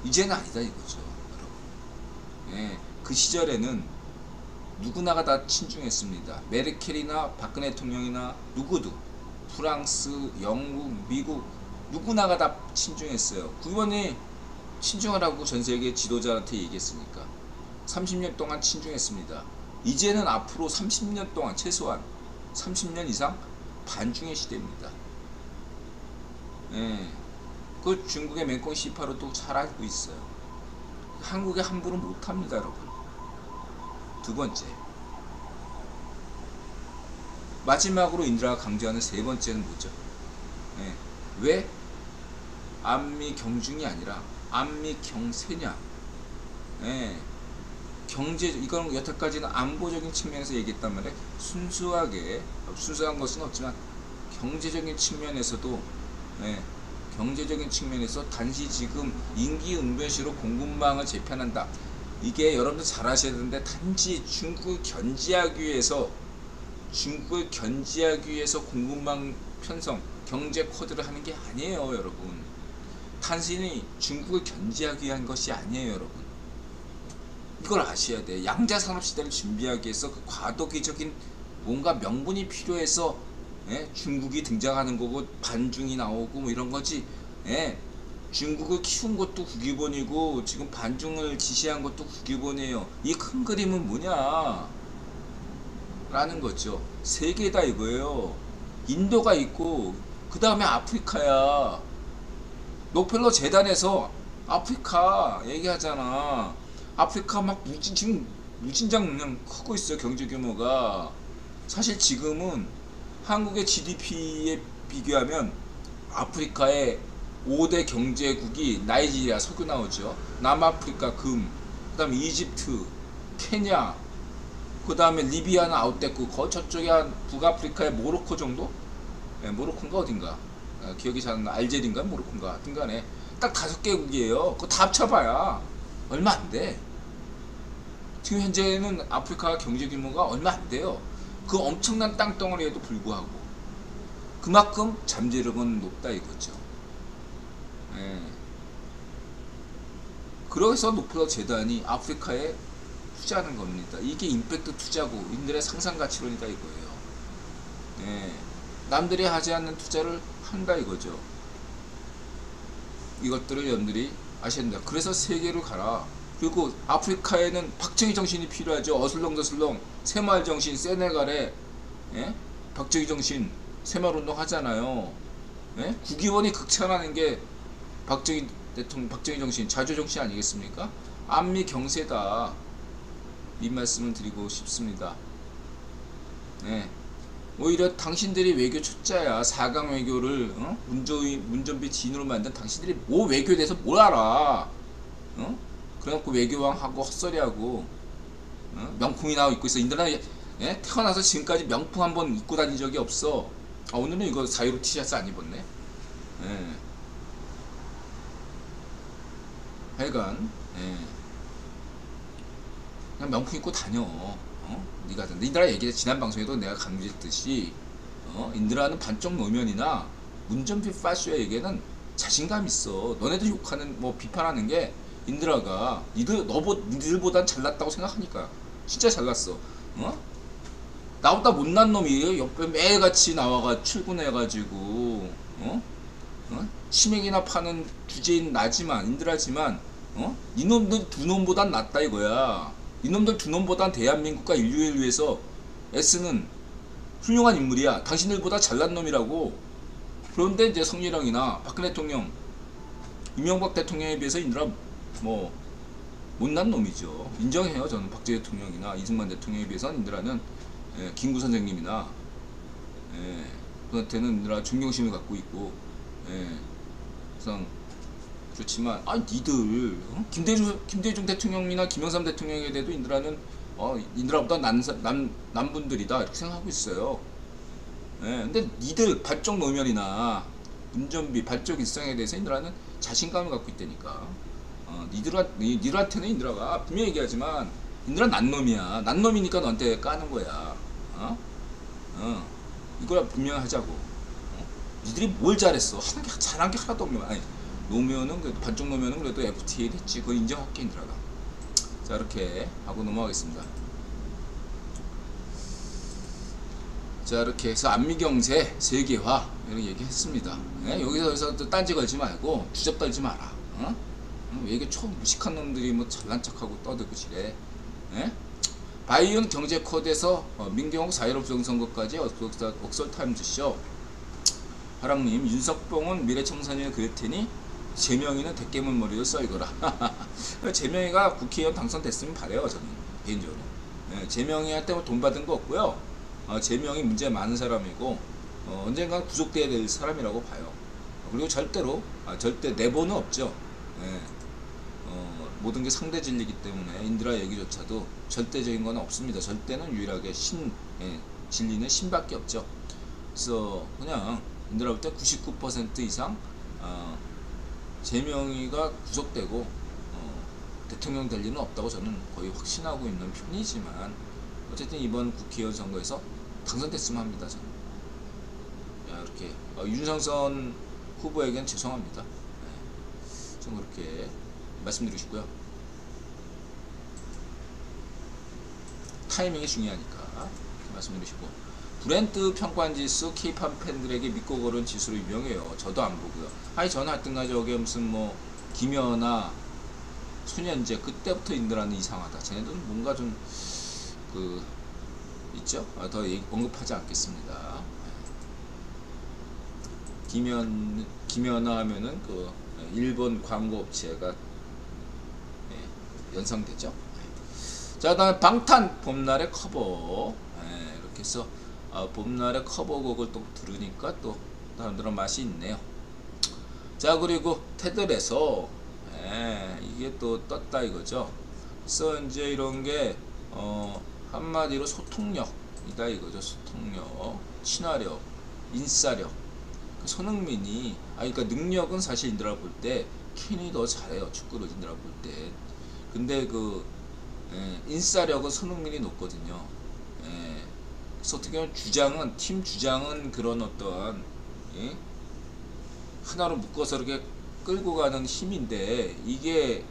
Speaker 1: 이제는 아니다 이거죠, 여러분. 그 시절에는 누구나가 다 친중했습니다. 메르켈이나 박근혜 대통령이나 누구도 프랑스, 영국, 미국 누구나가 다 친중했어요. 국유본이 친중하라고 전세계 지도자한테 얘기했으니까 30년 동안 친중했습니다. 이제는 앞으로 30년 동안 최소한 30년 이상 반중의 시대입니다. 그 중국의 맹꽁 시파로도 잘 알고 있어요. 한국에 함부로 못합니다 여러분. 두 번째, 마지막으로 인드라가 강조하는 세 번째는 뭐죠? 왜 안미경중이 아니라 안미경세냐. 예. 경제, 이건 여태까지는 안보적인 측면에서 얘기했단 말이에요. 순수한 것은 없지만 경제적인 측면에서도, 예, 경제적인 측면에서 단지 지금 임기응변시로 공급망을 재편한다. 이게 여러분들 잘 아셔야 되는데, 단지 중국을 견제하기 위해서 공급망 편성, 경제 코드를 하는 게 아니에요, 여러분. 단순히 중국을 견제하기 위한 것이 아니에요, 여러분. 이걸 아셔야 돼. 양자산업 시대를 준비하기 위해서 그 과도기적인 뭔가 명분이 필요해서, 예? 중국이 등장하는 거고 반중이 나오고 뭐 이런 거지. 예? 중국을 키운 것도 국유본이고 지금 반중을 지시한 것도 국유본이에요. 이 큰 그림은 뭐냐 라는 거죠. 세계다 이거예요. 인도가 있고 그 다음에 아프리카야. 록펠러 재단에서 아프리카 얘기하잖아. 아프리카 막 지금 무진장 그냥 크고 있어요. 경제 규모가. 사실 지금은 한국의 GDP에 비교하면 아프리카의 5대 경제국이 나이지리아 석유 나오죠. 남아프리카 금, 그 다음에 이집트, 케냐, 그 다음에 리비아는 아웃됐고 저쪽에 한 북아프리카의 모로코 정도? 네, 모로코인가 어딘가, 기억이 잘 안 나. 알제리인가 모로코인가 하여튼 간에 딱 5개국이에요. 그거 다 합쳐봐야 얼마 안 돼. 지금 현재는 아프리카 경제 규모가 얼마 안 돼요. 그 엄청난 땅덩어리에도 불구하고 그만큼 잠재력은 높다 이거죠. 예. 그래서 록펠러 재단이 아프리카에 투자하는 겁니다. 이게 임팩트 투자고 인들의 상상 가치론이다 이거예요. 예. 남들이 하지 않는 투자를 한다 이거죠. 이것들을 여러분들이 아셔야 된다. 그래서 세계로 가라. 그리고 아프리카에는 박정희 정신이 필요하죠. 어슬렁저슬렁 새마을 정신. 세네갈에, 예? 박정희 정신 새마을 운동 하잖아요. 예? 국위원이 극찬하는 게 박정희 대통령, 박정희 정신, 자조 정신 아니겠습니까? 안미 경세다 이 말씀을 드리고 싶습니다. 예. 오히려 당신들이 외교 초짜야. 4강 외교를, 문전비 지인으로 만든 당신들이 뭐 외교에 대해서 뭘 알아? 그래갖고 외교왕하고 헛소리하고, 명품이나 입고 있어. 인들은, 예? 태어나서 지금까지 명품 한번 입고 다닌 적이 없어. 오늘은 이거 자유로 티셔츠 안 입었네. 예. 하여간, 예. 그냥 명품 입고 다녀. 니가 인드라 얘기 지난 방송에도 내가 강조했듯이, 인드라는 반쪽 노면이나 문전비 파쇼에게는 자신감 있어. 너네들 욕하는 뭐 비판하는 게 인드라가 니들보단 잘났다고 생각하니까. 진짜 잘났어. 나보다 못난 놈이 옆에 매일같이 나와가 출근해가지고 치맥이나 파는 주제인 나지만, 인드라지만, 이놈들 두 놈보단 낫다 이거야. 이놈들 두 놈보단 대한민국과 인류를 위해서 애쓰는 훌륭한 인물이야. 당신들보다 잘난 놈이라고. 그런데 이제 성렬형이나 박근혜 대통령, 이명박 대통령에 비해서 인드라 뭐 못난 놈이죠. 인정해요. 저는 박정희 대통령이나 이승만 대통령에 비해서 인드라는, 예, 김구 선생님이나, 예, 그한테는 인드라 존경심을 갖고 있고, 예, 그래서 좋지만, 니들, 김대중 대통령이나 김영삼 대통령에 대해도 인드라는, 인드라보다 난 분들이다 이렇게 생각하고 있어요. 예, 근데 니들 발족 노면이나 운전비, 발족 일상에 대해서 인드라는 자신감을 갖고 있다니까. 니들한테는 인드라가 분명히 얘기하지만 인드라 난 놈이야. 난 놈이니까 너한테 까는 거야. 이걸 분명히 하자고. 니들이 뭘 잘했어? 잘한 게 하나도 없는 거야. 아니, 노면은 그래도 반쪽 노면은 그래도 FTA 됐지. 그거 인정할게 인드라가. 자, 이렇게 하고 넘어가겠습니다. 자, 이렇게 해서 안미경세 세계화 이런 얘기 했습니다. 예? 여기서 또 딴지 걸지 말고 주접 떨지 마라. 왜 이게 무식한 놈들이 뭐 잘난 척하고 떠들고 지래. 예? 바이온 경제 코드에서 민경욱 4.15 부정선거까지 옥설타임즈쇼. 하랑님, 윤석봉은 미래청산인을 그릴 테니 재명이는 대깨문 머리로 썰거라. 재명이가 국회의원 당선됐으면 바래요. 저는 개인적으로. 예, 재명이한테 돈 받은 거 없고요. 재명이 문제 많은 사람이고, 언젠가 구속돼야 될 사람이라고 봐요. 그리고 절대 내보는 없죠. 예. 모든 게 상대 진리이기 때문에 인드라 얘기조차도 절대적인 건 없습니다. 절대는 유일하게 진리는 신밖에 없죠. 그래서 그냥 인드라 볼 때 99% 이상 제명이가 구속되고 대통령 될 리는 없다고 저는 거의 확신하고 있는 편이지만 어쨌든 이번 국회의원 선거에서 당선됐으면 합니다. 저는. 이렇게 윤상선 후보에겐 죄송합니다. 좀 그렇게 말씀드리고 싶고요. 타이밍이 중요하니까 말씀드리고 싶고, 브랜드 평가지수 K-팝 팬들에게 믿고 고른 지수로 유명해요. 저도 안 보고요. 저는 하여튼간 저게 무슨 뭐 김연아, 소년제 그때부터 인드라는 이상하다. 쟤네들은 뭔가 좀 있죠. 더 언급하지 않겠습니다. 김연아 하면은 일본 광고 업체가 연상되죠. 자, 다음에 방탄 봄날의 커버. 이렇게 해서 봄날의 커버곡을 또 들으니까 또 사람들은 맛이 있네요. 자, 그리고 테들에서 이게 또 떴다 이거죠. 그래서 이제 이런 게 한마디로 소통력이다 이거죠. 소통력, 친화력, 인싸력. 손흥민이 그러니까 능력은 사실 인드라 볼 때 킨이 더 잘해요. 축구를 인드라 볼 때. 근데 인싸력은 손흥민이 높거든요. 그래서 어떻게 보면 팀 주장은 그런 어떠한 하나로 묶어서 이렇게 끌고 가는 힘인데, 이게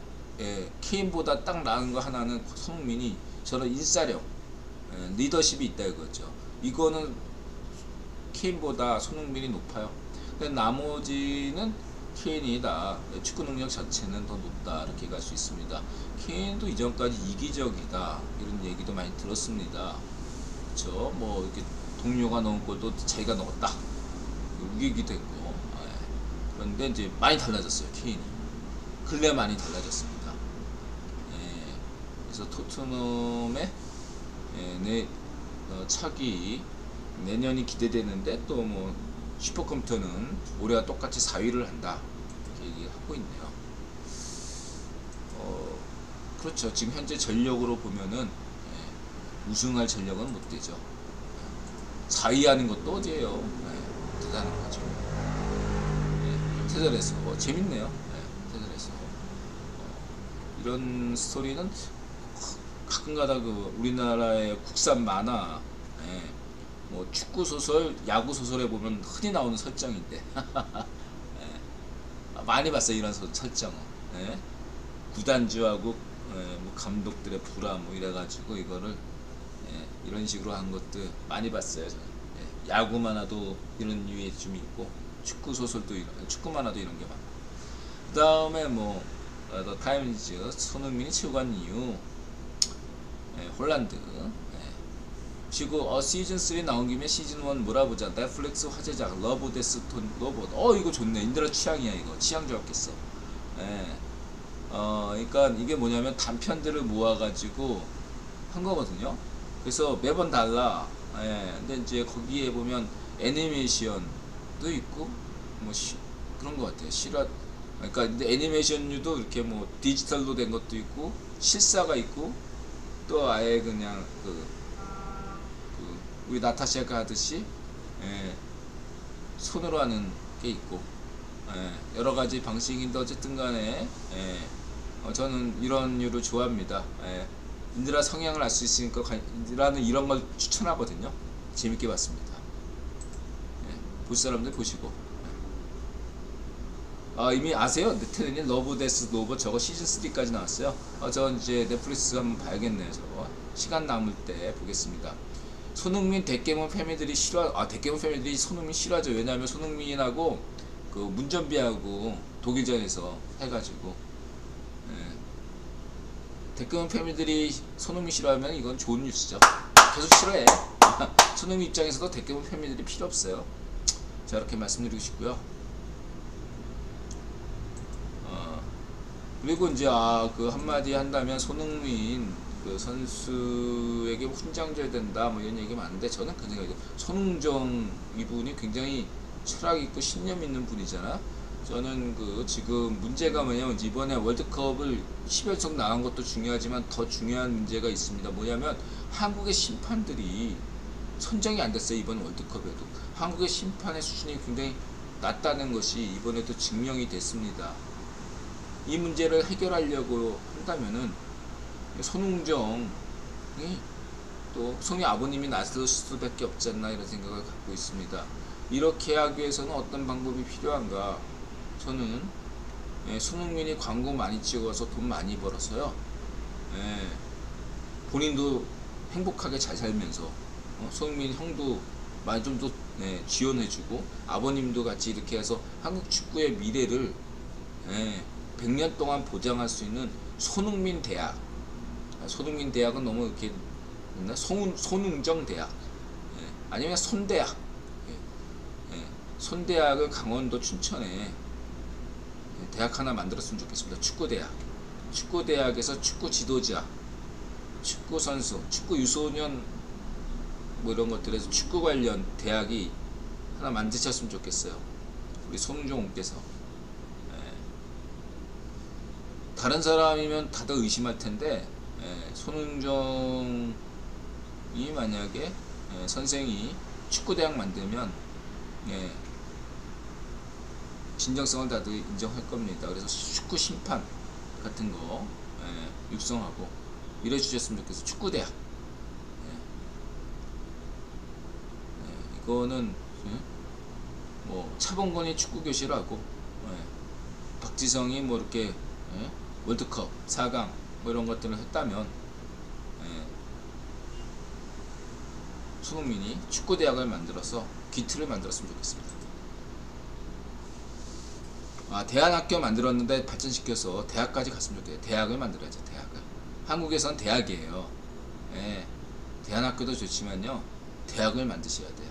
Speaker 1: 케인보다 딱 나은 거 하나는 손흥민이 저는 인싸력, 리더십이 있다 이거죠. 이거는 케인보다 손흥민이 높아요. 근데 나머지는 케인이다. 축구 능력 자체는 더 높다. 이렇게 갈 수 있습니다. 케인도 이전까지 이기적이다. 이런 얘기도 많이 들었습니다. 그렇죠. 뭐 이렇게 동료가 넣은 골도 자기가 넣었다. 우기기도 했고. 그런데 이제 많이 달라졌어요. 케인이. 근래 많이 달라졌습니다. 그래서 토트넘의 차기 내년이 기대되는데, 또 뭐 슈퍼컴퓨터는 올해와 똑같이 4위를 한다 이렇게 얘기하고 있네요. 그렇죠. 지금 현재 전력으로 보면은 우승할 전력은 못 되죠. 4위 하는 것도 어디예요. 대단한 거죠. 테들에서 재밌네요. 테들에서 이런 스토리는 가끔가다 우리나라의 국산 만화, 뭐 축구 소설, 야구 소설에 보면 흔히 나오는 설정인데 많이 봤어요 이런 설정은. 구단주하고 뭐 감독들의 불화 뭐 이래가지고 이거를 이런 식으로 한 것도 많이 봤어요. 저는. 야구 만화도 이런 류의 좀 있고, 축구 소설도 축구 만화도 이런 게 많고. 그 다음에 뭐 더 타임즈 손흥민이 최고 간 이유, 홀란드. 그리고 시즌 3 나온 김에 시즌 1 몰아보자. 넷플릭스 화제작 러브 데스 로봇. 이거 좋네. 인드라 취향이야. 이거 취향 좋았겠어. 그러니까 이게 뭐냐면 단편들을 모아가지고 한 거거든요. 그래서 매번 달라. 근데 이제 거기에 보면 애니메이션도 있고 뭐 그런 것 같아요. 그러니까 근데 애니메이션류도 이렇게 뭐 디지털로 된 것도 있고 실사가 있고, 또 아예 그냥 우리 나타샤가 하듯이 손으로 하는 게 있고, 여러 가지 방식인데 어쨌든 간에 저는 이런 류를 좋아합니다. 인드라 성향을 알 수 있으니까 인드라는 이런 걸 추천하거든요. 재밌게 봤습니다. 볼 사람들 보시고. 이미 아세요? 네트넷이 러브 데스 로봇 저거 시즌 3까지 나왔어요. 저 이제 넷플릭스 한번 봐야겠네요. 저거 시간 남을 때 보겠습니다. 손흥민 데깨몬 패밀리들이 데깨몬 패밀리들이 손흥민 싫어하죠. 왜냐하면 손흥민하고 문전비하고 독일전에서 해가지고 데깨몬 패밀리들이 손흥민 싫어하면 이건 좋은 뉴스죠. 계속 싫어해. 손흥민 입장에서도 데깨몬 패밀리들이 필요 없어요. 자, 이렇게 말씀드리고 싶고요. 그리고 이제 한마디 한다면 손흥민 선수에게 훈장 줘야 된다 뭐 이런 얘기 많은데, 저는 그 생각이에요. 손흥정 이분이 굉장히 철학 있고 신념 있는 분이잖아. 저는 그 지금 문제가 뭐냐면 이번에 월드컵을 10연속 나간 것도 중요하지만 더 중요한 문제가 있습니다. 뭐냐면 한국의 심판들이 선정이 안 됐어요. 이번 월드컵에도 한국의 심판의 수준이 굉장히 낮다는 것이 이번에도 증명이 됐습니다. 이 문제를 해결하려고 한다면은 손흥정이 또 손이 아버님이 나설 수밖에 없지 않나 이런 생각을 갖고 있습니다. 이렇게 하기 위해서는 어떤 방법이 필요한가? 저는 손흥민이 광고 많이 찍어서 돈 많이 벌어서요. 본인도 행복하게 잘 살면서 손흥민 형도 많이 좀 더 지원해주고 아버님도 같이 이렇게 해서 한국 축구의 미래를 100년 동안 보장할 수 있는 손흥민 대학. 손흥민 대학은 너무 이렇게 손흥정 대학 아니면 손대학. 손대학을 강원도 춘천에 대학 하나 만들었으면 좋겠습니다. 축구대학. 축구대학에서 축구 지도자, 축구 선수, 축구 유소년 뭐 이런 것들에서 축구 관련 대학이 하나 만드셨으면 좋겠어요. 우리 손흥정 옹께서. 다른 사람이면 다들 의심할 텐데 손흥정이 만약에 선생이 축구대학 만들면 진정성을 다들 인정할 겁니다. 그래서 축구 심판 같은 거 육성하고 이래 주셨으면 좋겠어요. 축구대학. 이거는 뭐 차범근이 축구교실하고 박지성이 뭐 이렇게 월드컵 4강 뭐 이런 것들을 했다면 손흥민이 축구대학을 만들어서 기틀을 만들었으면 좋겠습니다. 대안학교 만들었는데 발전시켜서 대학까지 갔으면 좋겠어요. 대학을 만들어야죠. 대학을. 한국에선 대학이에요. 대안학교도 좋지만요. 대학을 만드셔야 돼요.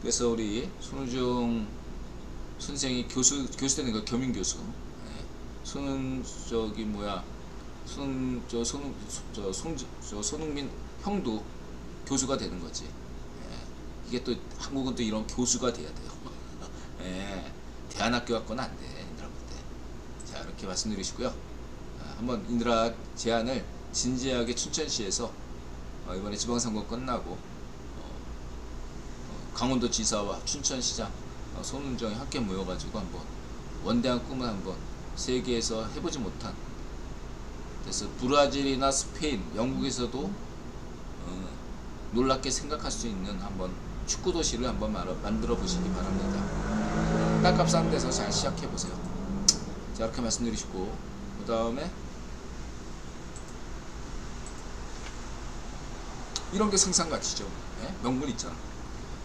Speaker 1: 그래서 우리 손흥정 선생이 교수 되는 거 겸임교수. 손흥민 형도 교수가 되는 거지. 이게 또 한국은 또 이런 교수가 돼야 돼요. 대안학교 갖고는 안 돼. 인드라 볼 때. 자, 이렇게 말씀드리시고요. 한번 인드라 제안을 진지하게 춘천시에서 이번에 지방선거 끝나고 강원도지사와 춘천시장 손흥정이 함께 모여가지고 한번 원대한 꿈을 한번 세계에서 해보지 못한, 그래서 브라질이나 스페인, 영국에서도 놀랍게 생각할 수 있는 한번 축구 도시를 한번 만들어 보시기 바랍니다. 땅값 싼 데서 잘 시작해 보세요. 자, 이렇게 말씀드리시고, 그 다음에 이런 게 생산가치죠. 명분 있잖아.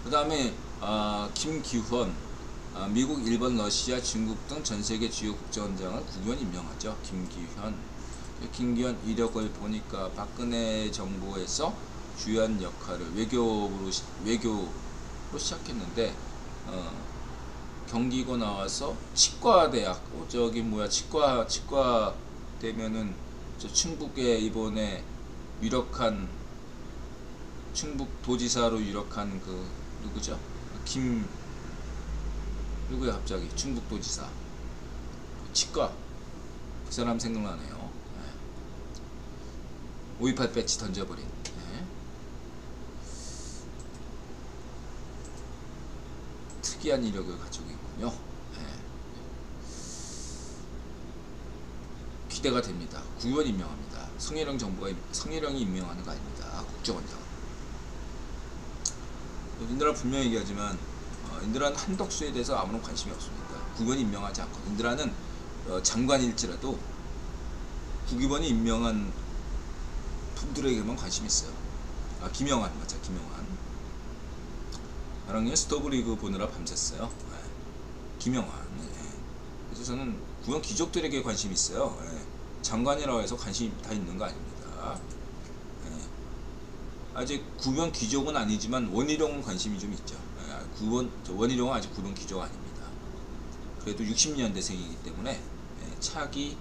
Speaker 1: 그 다음에 김기현, 미국, 일본, 러시아, 중국 등 전세계 주요 국정원장을 국무위원 임명하죠. 김기현 이력을 보니까 박근혜 정부에서 주요한 역할을 외교로 시작했는데 경기고 나와서 치과대학, 치과 되면은 저 충북에 이번에 유력한 충북 도지사로 유력한 그 누구죠? 누구야 갑자기 충북 도지사 치과, 그 사람 생각나네요. 5.18 배치 던져버린. 특이한 이력을 가지고 있군요. 기대가 됩니다. 국회의원 임명합니다. 성희령이 임명하는 거 아닙니다. 국정원장. 인드라 분명히 얘기하지만 인드라는 한덕수에 대해서 아무런 관심이 없습니다. 국회의원 임명하지 않고, 인드라는 장관일지라도 국회의원이 임명한 분들에게만 관심이 있어요. 김영환 맞아, 김영환. 나랑 스토브리그 보느라 밤샜어요. 김영환. 그래서 저는 국회의원 귀족들에게 관심이 있어요. 장관이라고 해서 관심이 다 있는 거 아닙니다. 아직 국회의원 귀족은 아니지만 원희룡은 관심이 좀 있죠. 원희룡은 아직 국회의원 귀족 아닙니다. 그래도 60년대생이기 때문에 차기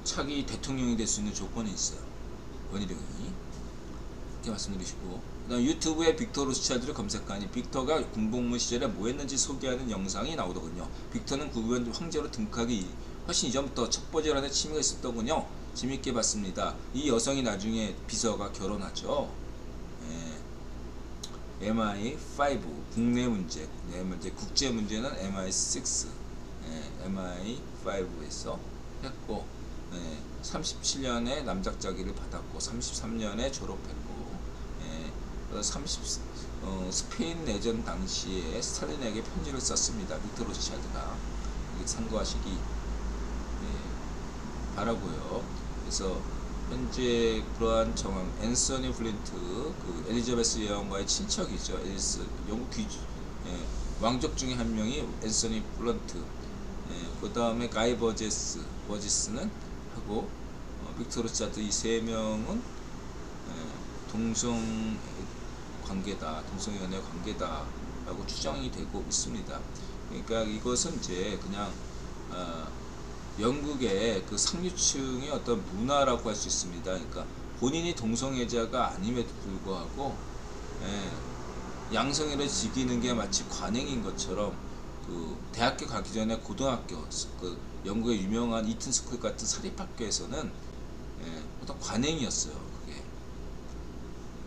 Speaker 1: 차기 대통령이 될 수 있는 조건이 있어요. 원희룡이. 이렇게 말씀드리시고, 유튜브에 빅터 로스차일드를 검색하니 빅터가 군복무 시절에 뭐 했는지 소개하는 영상이 나오더군요. 빅터는 구구현 황제로 등극하기 훨씬 이전부터 첩보질환에 취미가 있었더군요. 재밌게 봤습니다. 이 여성이 나중에 비서가 결혼하죠. 예. MI5 국내 문제, 국제 문제는 MI6, MI5에서 했고, 37년에 남작자기를 받았고 33년에 졸업했고, 스페인 내전 당시에 스탈린에게 편지를 썼습니다. 빅터 로스차일드가 참고하시기 바라고요. 그래서 현재 그러한 정황, 앤서니 플린트, 그 엘리자베스 여왕과의 친척이죠. 영국 왕족 중에 한 명이 앤서니 플런트. 그 다음에 가이 버지스는 하고, 빅터 로스차일드 이 세 명은 동성 관계다, 동성연애 관계다라고 추정이 되고 있습니다. 그러니까 이것은 이제 그냥 영국의 그 상류층의 어떤 문화라고 할 수 있습니다. 그러니까 본인이 동성애자가 아님에도 불구하고 양성애를 즐기는 게 마치 관행인 것처럼, 그 대학교 가기 전에 고등학교, 그 영국의 유명한 이튼 스쿨 같은 사립학교에서는 어떤 관행이었어요.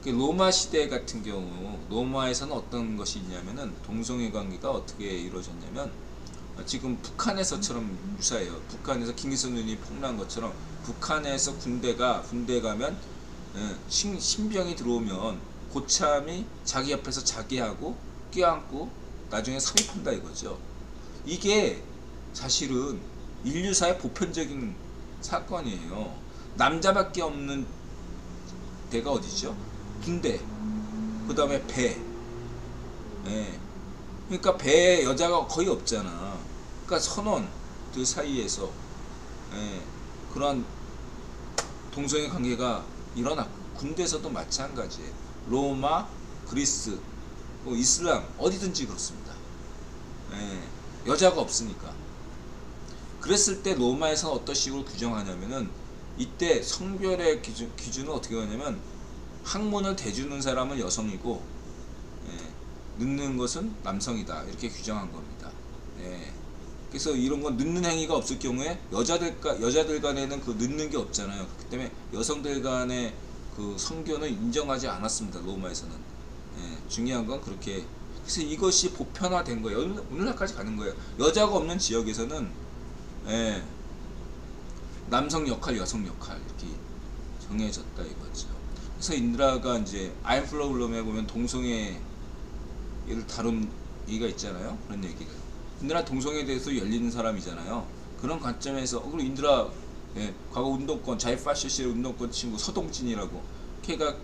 Speaker 1: 그게 로마 시대 같은 경우, 로마에서는 어떤 것이 있냐면은 동성애 관계가 어떻게 이루어졌냐면, 지금 북한에서처럼 유사해요. 북한에서 김일성 눈이 폭로한 것처럼, 북한에서 군대 가면 신병이 들어오면 고참이 자기 옆에서 자기하고 껴안고 나중에 삽입한다 이거죠. 이게 사실은 인류사의 보편적인 사건이에요. 남자밖에 없는 데가 어디죠? 군대, 그 다음에 배. 그러니까 배에 여자가 거의 없잖아. 그러니까 선원들 사이에서 그런 동성애 관계가 일어났고, 군대에서도 마찬가지예요. 로마, 그리스, 뭐 이슬람 어디든지 그렇습니다. 여자가 없으니까. 그랬을 때 로마에서는 어떤 식으로 규정하냐면은, 이때 성별의 기준은 어떻게 하냐면, 학문을 대주는 사람은 여성이고 늦는 것은 남성이다, 이렇게 규정한 겁니다. 그래서 이런 건 늦는 행위가 없을 경우에 여자들 간에는 그 늦는 게 없잖아요. 그렇기 때문에 여성들 간의 그 성교는 인정하지 않았습니다, 로마에서는. 중요한 건 그렇게. 그래서 이것이 보편화된 거예요. 오늘날까지 가는 거예요. 여자가 없는 지역에서는 남성 역할, 여성 역할 이렇게 정해졌다 이거죠. 그래서 인드라가 이제 I'm Flow에 보면 동성애를 다룬 얘기가 있잖아요. 그런 얘기가. 인드라 동성애에 대해서 열리는 사람이잖아요. 그런 관점에서 그리고 인드라 과거 운동권, 자유파시스트 운동권 친구 서동진이라고, 걔가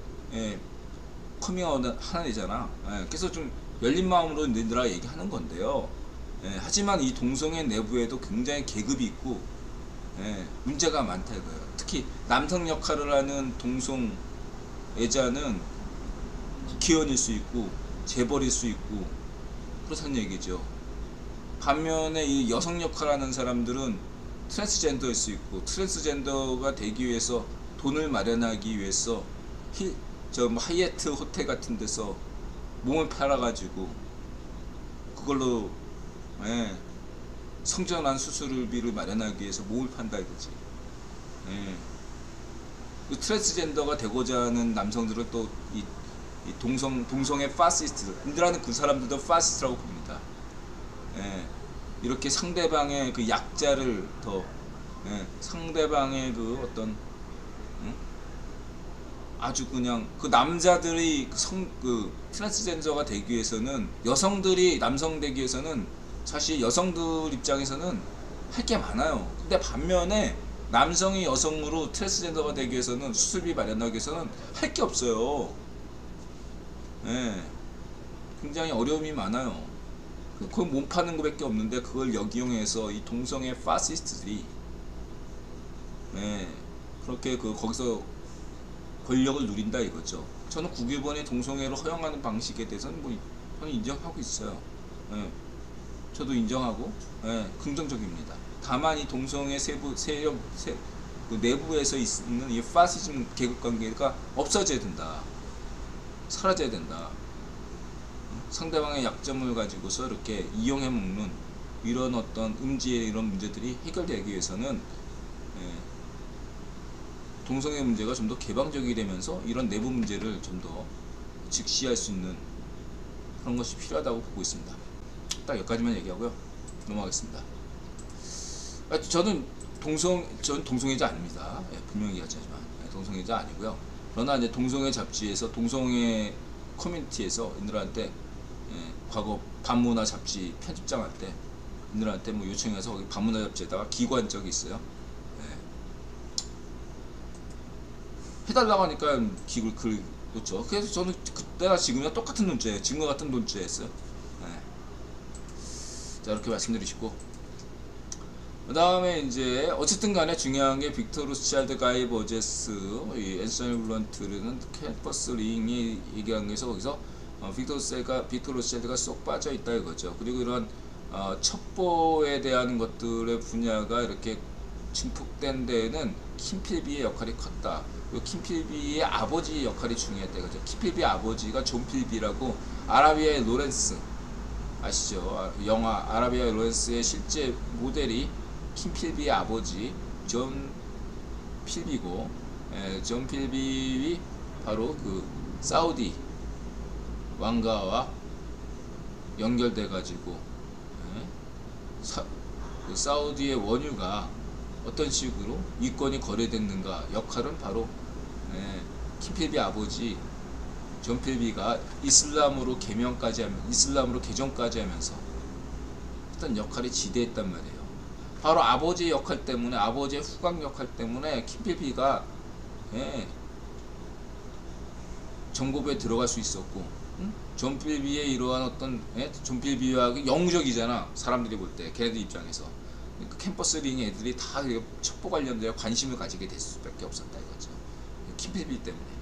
Speaker 1: 커밍아웃 하는 애잖아. 그래서 좀 열린 마음으로 인드라 얘기하는 건데요. 하지만 이 동성애 내부에도 굉장히 계급이 있고 문제가 많다 이거예요. 특히 남성 역할을 하는 동성애자는 국회의원일 수 있고 재벌일 수 있고 그렇다는 얘기죠. 반면에 이 여성 역할을 하는 사람들은 트랜스젠더일 수 있고, 트랜스젠더가 되기 위해서 돈을 마련하기 위해서 하이애트 호텔 같은 데서 몸을 팔아가지고 그걸로 성전환 수술비를 마련하기 위해서 몸을 판다 이거지. 그 트랜스젠더가 되고자 하는 남성들은 또 이 동성애 파시스트, 인드라는 그 사람들도 파시스트라고 봅니다. 이렇게 상대방의 그 약자를 더 상대방의 그 어떤 아주 그냥 그 남자들이 그 트랜스젠더가 되기 위해서는, 여성들이 남성 되기 위해서는 사실 여성들 입장에서는 할 게 많아요. 근데 반면에 남성이 여성으로 트랜스젠더가 되기 위해서는, 수술비 마련하기 위해서는 할 게 없어요. 굉장히 어려움이 많아요. 그걸 몸 파는 것밖에 없는데, 그걸 역이용해서 이 동성애 파시스트들이 그렇게 거기서 권력을 누린다 이거죠. 저는 국유본의 동성애를 허용하는 방식에 대해서는 저는 인정하고 있어요. 저도 인정하고 긍정적입니다. 다만 이 동성애 그 내부에서 있는 이 파시즘 계급 관계가 없어져야 된다. 사라져야 된다. 상대방의 약점을 가지고서 이렇게 이용해 먹는 이런 어떤 음지의 이런 문제들이 해결되기 위해서는 동성애 문제가 좀 더 개방적이 되면서 이런 내부 문제를 좀 더 직시할 수 있는 그런 것이 필요하다고 보고 있습니다. 딱 여기까지만 얘기하고요. 넘어가겠습니다. 저는 동성애자 아닙니다. 분명히 얘기하지만 동성애자 아니고요. 그러나 이제 동성애 잡지에서 동성애 커뮤니티에서 인들한테 과거 반문화 잡지 편집장 할 때 인들한테 뭐 요청해서 거기 반문화 잡지에다가 기고한 적이 있어요. 해달라고 하니까 기글 놓죠. 그래서 저는 그때나 지금이나 똑같은 논조예요. 지금과 같은 논조였어요. 자, 이렇게 말씀드리시고, 그 다음에 이제 어쨌든 간에 중요한 게 빅터 로스차일드, 가이 버제스, 이 앤서니 블런트는 캠퍼스 링이 얘기한 게서 거기서 빅터 로스차일드가 쏙 빠져 있다 이거죠. 그리고 이런 첩보에 대한 것들의 분야가 이렇게 증폭된 데에는 킴필비의 역할이 컸다. 킴필비의 아버지 역할이 중요했다 이거죠. 킴필비 아버지가 존 필비라고 아라비아의 로렌스 아시죠? 영화 아라비아의 로렌스의 실제 모델이 킴필비의 아버지 존 필비고, 존 필비 바로 그 사우디 왕가와 연결돼 가지고 그 사우디의 원유가 어떤 식으로 이권이 거래됐는가 역할은 바로 킴필비 아버지 존 필비가 이슬람으로 개정까지 하면서 어떤 역할이 지대했단 말이에요. 바로 아버지의 역할 때문에, 아버지의 후광 역할 때문에 킴필비가 정보부에 들어갈 수 있었고, 존 필비의 이러한 어떤 존 필비와 영웅적이잖아 사람들이 볼 때 걔네들 입장에서. 그 캠퍼스 링 애들이 다 첩보 관련되어 관심을 가지게 될 수밖에 없었다 이거죠. 킴필비 때문에.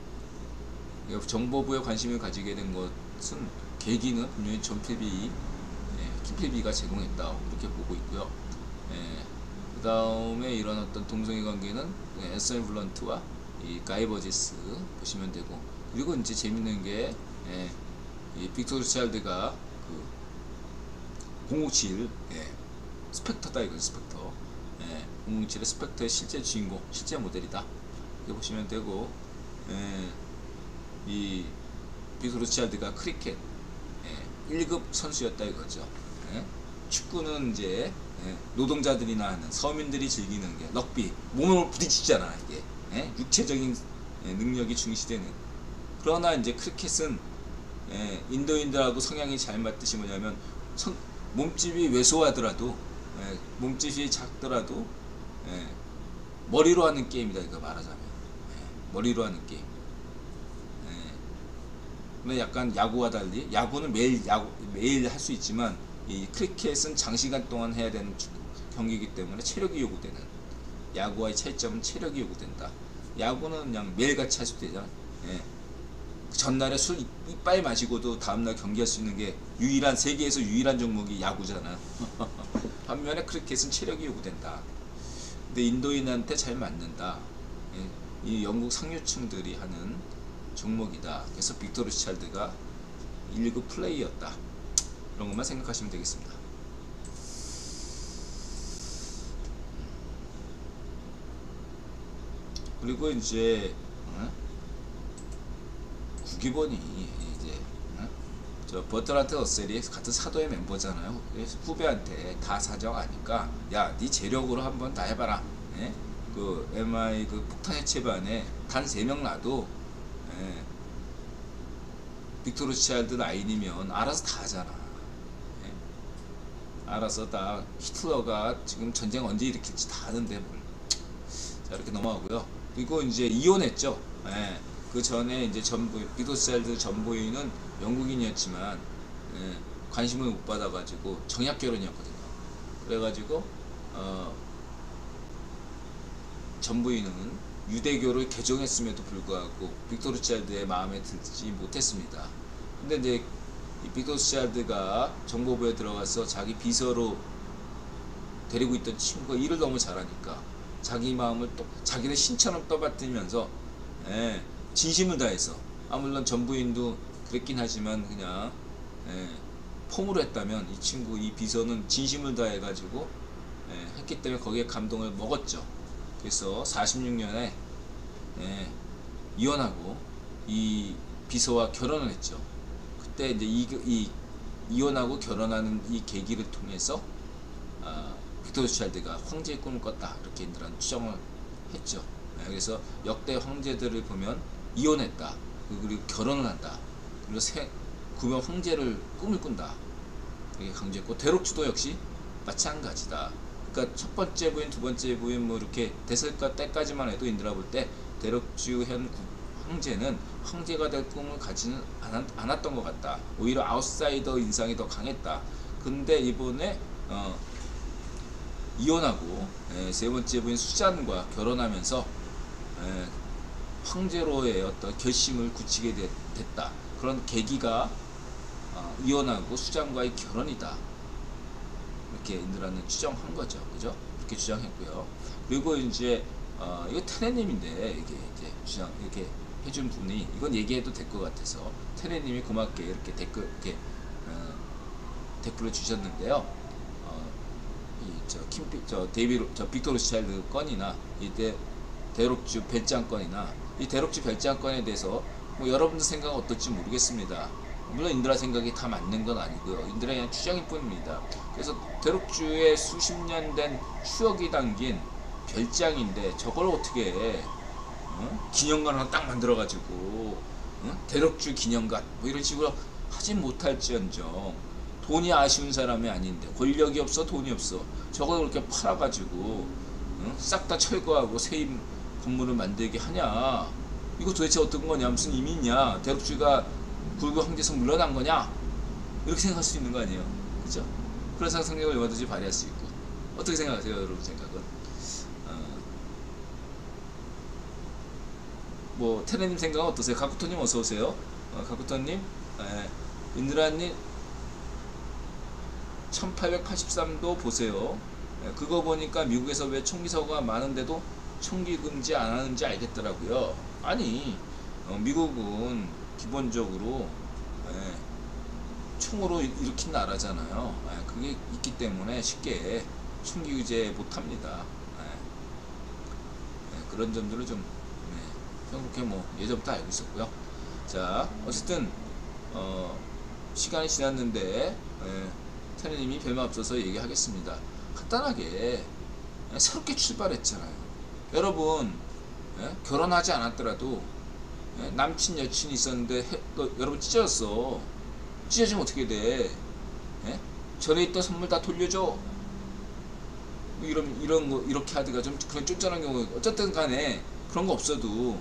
Speaker 1: 정보부에 관심을 가지게 된 것은 계기는 분명히 존 필비, 킴필비가 제공했다 이렇게 보고 있고요. 그 다음에 이런 어떤 동성애 관계는 앤서니 블런트와 이 가이 버제스 보시면 되고, 그리고 이제 재밌는 게 이 빅터 로스차일드가 그 007 스펙터다 이거 스펙터. 007의 스펙터의 실제 주인공, 실제 모델이다 이렇게 보시면 되고, 이 빅터 로스차일드가 크리켓 1급 선수였다 이거죠. 축구는 이제 노동자들이나 하는 서민들이 즐기는 게 럭비, 몸을 부딪히잖아 이게. 육체적인 능력이 중시되는. 그러나 이제 크리켓은 인도인들하고 성향이 잘 맞듯이 뭐냐면 몸집이 왜소하더라도, 몸집이 작더라도 머리로 하는 게임이다 이거 말하자면. 머리로 하는 게임. 근데 약간 야구와 달리, 야구는 매일 할 수 있지만 이 크리켓은 장시간 동안 해야 되는 경기이기 때문에 체력이 요구되는, 야구와의 차이점은 체력이 요구된다. 야구는 그냥 매일같이 할 수도 되잖아. 전날에 술 이빨 마시고도 다음날 경기할 수 있는 게 세계에서 유일한 종목이 야구잖아. 반면에 크리켓은 체력이 요구된다. 근데 인도인한테 잘 맞는다. 이 영국 상류층들이 하는 종목이다. 그래서 빅터 로스차일드가 1급 플레이였다. 이런 것만 생각하시면 되겠습니다. 그리고 이제 구기본이 이제 저 버트란트 어셀이 같은 사도의 멤버잖아요. 그래서 후배한테 다 사정하니까 야, 네 재력으로 한번 다 해봐라. 그 MI 그 폭탄 해체반에 단 3명 놔도 빅터 로스차일드 라인이면 알아서 다 하잖아. 알아서 다, 히틀러가 지금 전쟁 언제 일으킬지 다 아는데 뭘. 자, 이렇게 넘어가고요. 그리고 이제 이혼했죠. 그 전에 이제 빅터 로스차일드 전부인은 영국인이었지만 관심을 못 받아가지고 정약 결혼이었거든요. 그래가지고 전부인은 유대교를 개종했음에도 불구하고 빅터 로스차일드의 마음에 들지 못했습니다. 근데 이제 이 빅터 로스차일드가 정보부에 들어가서 자기 비서로 데리고 있던 친구가 일을 너무 잘하니까 자기 마음을 자기네 신처럼 떠받들면서 진심을 다해서 물론 전 부인도 그랬긴 하지만 그냥 폼으로 했다면 이 친구 이 비서는 진심을 다해가지고 했기 때문에 거기에 감동을 먹었죠. 그래서 46년에 이혼하고 이 비서와 결혼을 했죠. 그때 이제 이혼하고 결혼하는 이 계기를 통해서 빅터 로스차일드가 황제의 꿈을 꿨다 이렇게 인들은 추정을 했죠. 그래서 역대 황제들을 보면 이혼했다 그리고 결혼을 한다 그리고 구명 황제를 꿈을 꾼다 이게 강조했고, 대록주도 역시 마찬가지다. 그러니까 첫 번째 부인, 두 번째 부인 뭐 이렇게 됐을 때까지만 해도 인들아 볼 때 대록주 현 황제는 황제가 될 꿈을 가지는 않았던 것 같다. 오히려 아웃사이더 인상이 더 강했다. 근데 이번에 이혼하고 세 번째 부인 수잔과 결혼하면서 황제로의 어떤 결심을 굳히게 됐다. 그런 계기가 이혼하고 수잔과의 결혼이다. 이렇게 인들한테 추정한 거죠. 그죠? 이렇게 주장했고요. 그리고 이제 이거 테네님인데 이게 이제 주장 이렇게 해준 분이 이건 얘기해도 될 것 같아서 테네님이 고맙게 이렇게 댓글을 주셨는데요. 빅터 로스차일드 건이나 이때 대록주 별장 건이나 이 대록주 별장 건에 대해서 뭐 여러분들 생각은 어떨지 모르겠습니다. 물론 인들아 생각이 다 맞는 건 아니고요. 인들아 그냥 추정일 뿐입니다. 그래서 대록주의 수십 년 된 추억이 담긴 별장인데 저걸 어떻게 기념관 하나 딱 만들어가지고 대록주 기념관 뭐 이런 식으로 하진 못할지언정 돈이 아쉬운 사람이 아닌데 권력이 없어 돈이 없어 저걸 그렇게 팔아가지고 싹 다 철거하고 새 건물을 만들게 하냐. 이거 도대체 어떤 거냐, 무슨 의미 있냐, 대록주가 굴구 황제에서 물러난 거냐, 이렇게 생각할 수 있는 거 아니에요. 그죠? 그런 상상력을 얼마든지 발휘할 수 있고. 어떻게 생각하세요, 여러분 생각은? 뭐 테레님 생각은 어떠세요? 가쿠토님 어서 오세요. 가쿠토님, 인드라님 1883도 보세요. 그거 보니까 미국에서 왜 총기 사고가 많은데도 총기 금지 안 하는지 알겠더라고요. 아니, 미국은 기본적으로 총으로 일으킨 나라잖아요. 그게 있기 때문에 쉽게 총기 규제 못합니다. 그런 점들을 좀 그렇게 뭐 예전부터 알고 있었고요. 자, 어쨌든 시간이 지났는데 테레님이 별말 없어서 얘기하겠습니다. 간단하게 새롭게 출발했잖아요. 여러분 결혼하지 않았더라도 남친 여친이 있었는데 여러분 찢어졌어. 찢어지면 어떻게 돼? 전에 있던 선물 다 돌려줘. 이런 거 이렇게 하다가 좀 그런 쫓겨난 경우 어쨌든 간에 그런 거 없어도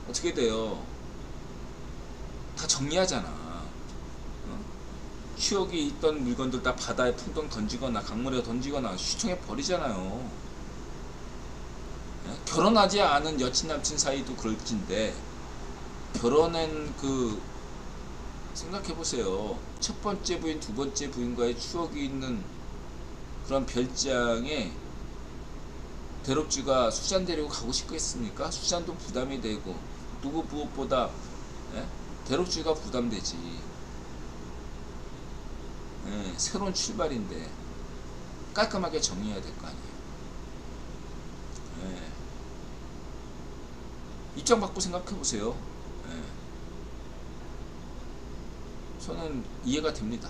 Speaker 1: 어떻게 돼요? 다 정리하잖아. 추억이 있던 물건들 다 바다에 풍덩 던지거나 강물에 던지거나 시청에 버리잖아요. 결혼하지 않은 여친 남친 사이도 그럴진데 결혼한 생각해보세요. 첫 번째 부인, 두 번째 부인과의 추억이 있는 그런 별장에 대록주가 수잔 데리고 가고 싶겠습니까? 수잔도 부담이 되고 누구 무엇보다 대록주가 부담되지. 새로운 출발인데 깔끔하게 정리해야 될 거 아니에요. 입장 바꾸고 생각해보세요. 저는 이해가 됩니다.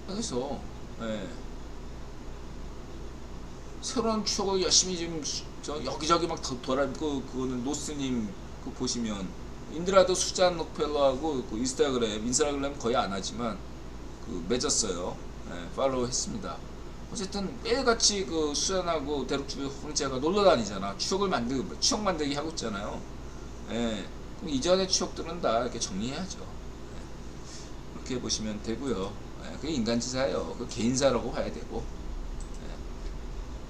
Speaker 1: 그래서 새로운 추억을 열심히 지금 여기저기 막 돌아다니고 그거는 노스님 그거 보시면 인드라도 수잔 록펠러하고 그 인스타그램 거의 안 하지만 맺었어요. 팔로우 했습니다. 어쨌든 매일같이 수잔하고 대록주 황제가 놀러 다니잖아. 추억 만들기 하고 있잖아요. 그럼 이전의 추억들은 다 이렇게 정리해야죠. 그렇게 보시면 되고요. 그게 인간지사예요. 그 개인사라고 봐야 되고.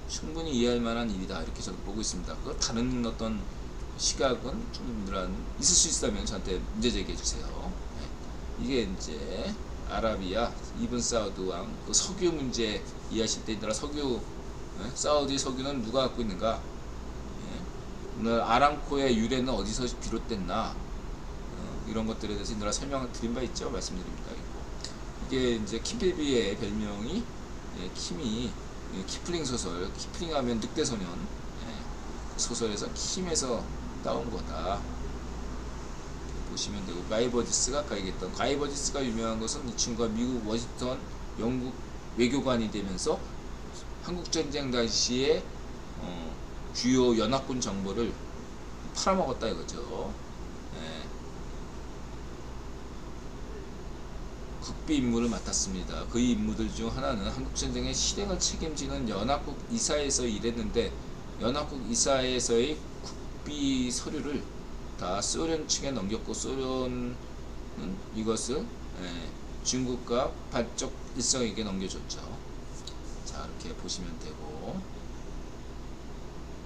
Speaker 1: 충분히 이해할 만한 일이다 이렇게 저도 보고 있습니다. 그 다른 어떤 시각은 좀 있을 수 있다면 저한테 문제 제기해 주세요. 이게 이제 아라비아 이븐 사우드 왕 석유 문제 이해하실 때 사우디 석유는 누가 갖고 있는가? 오늘 아람코의 유래는 어디서 비롯됐나 이런 것들에 대해서 인드라 설명을 드린 바 있죠. 말씀드립니다. 이게 이제 킴필비의 별명이 킴이 키플링 소설, 키플링 하면 늑대소년 소설에서 킴에서 따온 거다 보시면 되고, 가이버디스가 아까 얘기했던 가이버디스가 유명한 것은 이 친구가 미국 워싱턴 영국 외교관이 되면서 한국전쟁 당시에 주요 연합군 정보를 팔아먹었다 이거죠. 극비 임무를 맡았습니다. 그 임무들 중 하나는 한국전쟁의 실행을 책임지는 연합국 이사에서 일했는데, 연합국 이사에서의 국비 서류를 다 소련 측에 넘겼고, 소련은 이것을 중국과 반쪽 일성에게 넘겨줬죠. 자, 이렇게 보시면 되고,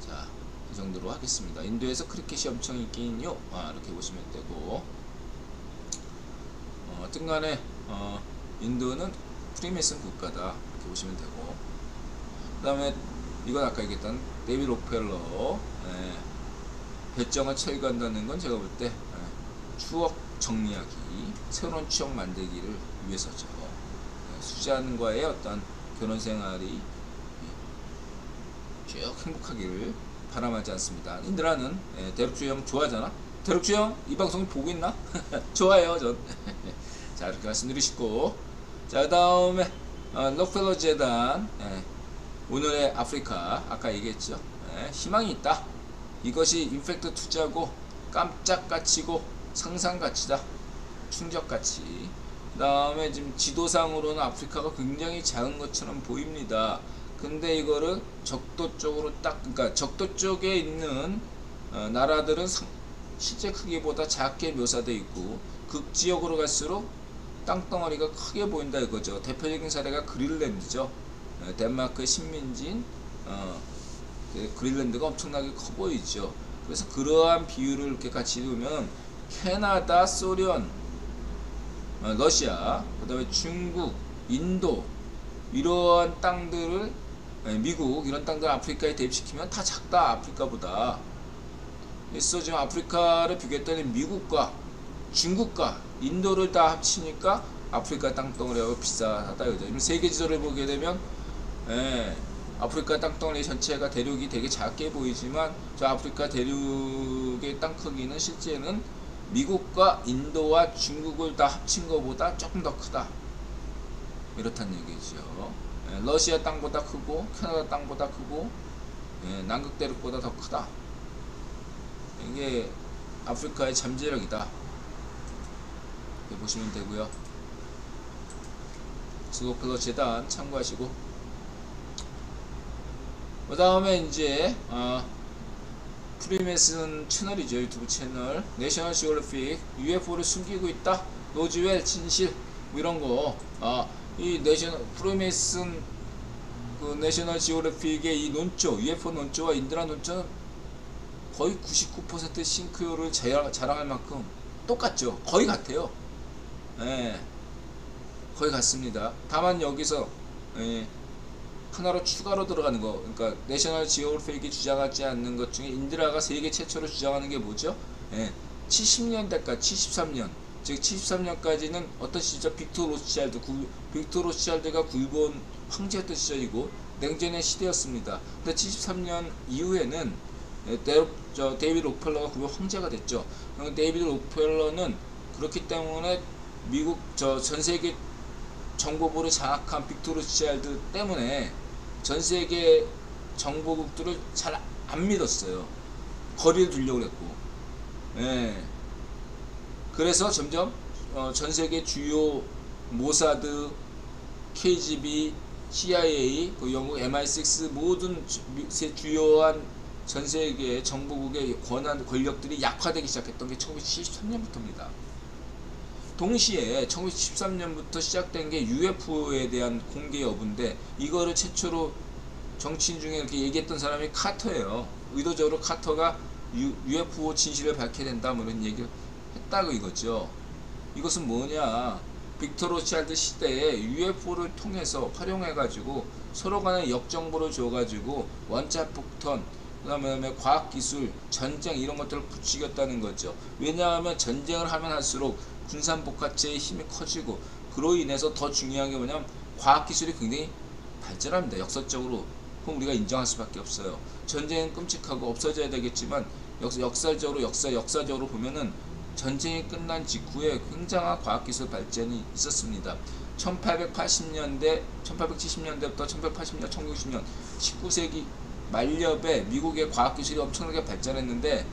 Speaker 1: 자, 이 정도로 하겠습니다. 인도에서 크리켓이 엄청 인기 있요? 이렇게 보시면 되고, 뜬간에 인도는 프리메이슨 국가다 이렇게 보시면 되고, 그 다음에 이건 아까 얘기했던 데이비드 록펠러 배정을 철거한다는 건 제가 볼 때 추억 정리하기, 새로운 추억 만들기를 위해서죠. 수잔과의 어떤 결혼 생활이 쭉 행복하기를 바람하지 않습니다. 인드라는 대륙주 형 좋아하잖아. 대륙주 형 이 방송 보고 있나? 좋아요 전. 자, 이렇게 말씀드리시고, 자, 그 다음에 록펠러 재단 오늘의 아프리카 아까 얘기했죠. 희망이 있다. 이것이 임팩트 투자고 깜짝가치고 상상가치다. 충격가치. 그 다음에 지금 지도상으로는 아프리카가 굉장히 작은 것처럼 보입니다. 근데 이거를 적도 쪽으로 딱, 그러니까 적도 쪽에 있는 나라들은 실제 크기보다 작게 묘사되어 있고, 극지역으로 갈수록 땅덩어리가 크게 보인다 이거죠. 대표적인 사례가 그린란드죠. 덴마크의 식민지인 그린란드가 엄청나게 커 보이죠. 그래서 그러한 비율을 이렇게 같이 두면 캐나다, 소련, 러시아, 그 다음에 중국, 인도 이러한 땅들을, 미국 이런 땅들 아프리카에 대입시키면 다 작다. 아프리카보다. 그래서 지금 아프리카를 비교했더니 미국과 중국과 인도를 다 합치니까 아프리카 땅덩어리가 비싸다 이거죠. 지금 세계 지도를 보게 되면 아프리카 땅덩어리 전체가 대륙이 되게 작게 보이지만, 저 아프리카 대륙의 땅 크기는 실제는 미국과 인도와 중국을 다 합친 것보다 조금 더 크다 이렇다는 얘기죠. 러시아 땅보다 크고 캐나다 땅보다 크고 남극 대륙보다 더 크다. 이게 아프리카의 잠재력이다 이렇게 보시면 되고요. 록펠러 재단 참고하시고, 그 다음에 이제 프리메이슨 채널이죠. 유튜브 채널 내셔널 지오그래픽 UFO를 숨기고 있다, 로즈웰 진실 뭐 이런 거. 이 프리메이슨 그 내셔널 지오그래픽의 이 논조, UFO 논조와 인드라 논조는 거의 99% 싱크로를 자랑할 만큼 똑같죠. 거의 같아요. 거의 같습니다. 다만 여기서 하나로 추가로 들어가는 거, 그러니까 내셔널 지오그래픽이 주장하지 않는 것 중에 인드라가 세계 최초로 주장하는 게 뭐죠? 70년대까지 73년, 즉 73년까지는 어떤 시절, 빅토 로스차일드가 굴본 황제였던 시절이고 냉전의 시대였습니다. 근데 73년 이후에는 데이비드 록펠러가 굴본 황제가 됐죠. 데이비드 록펠러는 그렇기 때문에 미국 전 세계 정보부를 장악한 빅토 로스차일드 때문에 전 세계 정보국들을 잘 안 믿었어요. 거리를 두려고 그랬고, 그래서 점점 전 세계 주요 모사드, KGB, CIA, 그 영국 MI6 모든 주요한 전 세계 정보국의 권력들이 약화되기 시작했던 게 1973년부터입니다. 동시에 1913년부터 시작된 게 UFO에 대한 공개 여부인데, 이거를 최초로 정치인 중에 이렇게 얘기했던 사람이 카터예요. 의도적으로 카터가 UFO 진실을 밝혀야 된다 뭐 이런 얘기를 했다고 이거죠. 이것은 뭐냐, 빅토 로스차일드 시대에 UFO를 통해서 활용해 가지고 서로 간에 역정보를 줘 가지고 원자 폭탄, 그 다음에 과학기술, 전쟁 이런 것들을 부추겼다는 거죠. 왜냐하면 전쟁을 하면 할수록 군산복합체의 힘이 커지고, 그로 인해서 더 중요한 게 뭐냐면 과학기술이 굉장히 발전합니다. 역사적으로. 그럼 우리가 인정할 수밖에 없어요. 전쟁은 끔찍하고 없어져야 되겠지만 역사적으로 보면은 전쟁이 끝난 직후에 굉장한 과학기술 발전이 있었습니다. 1880년대, 1870년대부터 1880년, 1960년, 19세기 말엽에 미국의 과학기술이 엄청나게 발전했는데,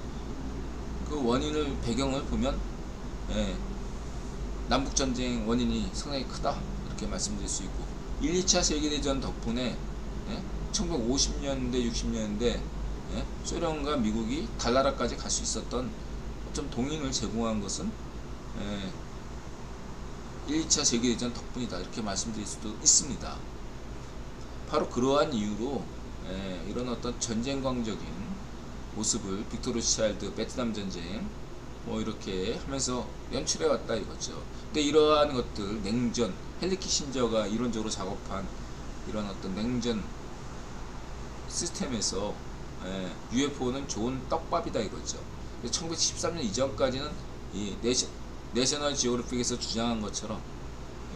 Speaker 1: 그 원인을, 배경을 보면, 예, 남북전쟁 원인이 상당히 크다, 이렇게 말씀드릴 수 있고, 1, 2차 세계대전 덕분에, 예, 1950년대, 60년대, 예, 소련과 미국이 달나라까지 갈 수 있었던 좀 동인을 제공한 것은, 예, 1, 2차 세계대전 덕분이다, 이렇게 말씀드릴 수도 있습니다. 바로 그러한 이유로, 예, 이런 어떤 전쟁광적인 모습을 빅토르 차일드, 베트남 전쟁 뭐 이렇게 하면서 연출해 왔다 이거죠. 근데 이러한 것들, 냉전, 헨리 키신저가 이론적으로 작업한 이런 어떤 냉전 시스템에서, 예, UFO는 좋은 떡밥이다 이거죠. 1973년 이전까지는 이 내셔널 지오그래픽에서 주장한 것처럼,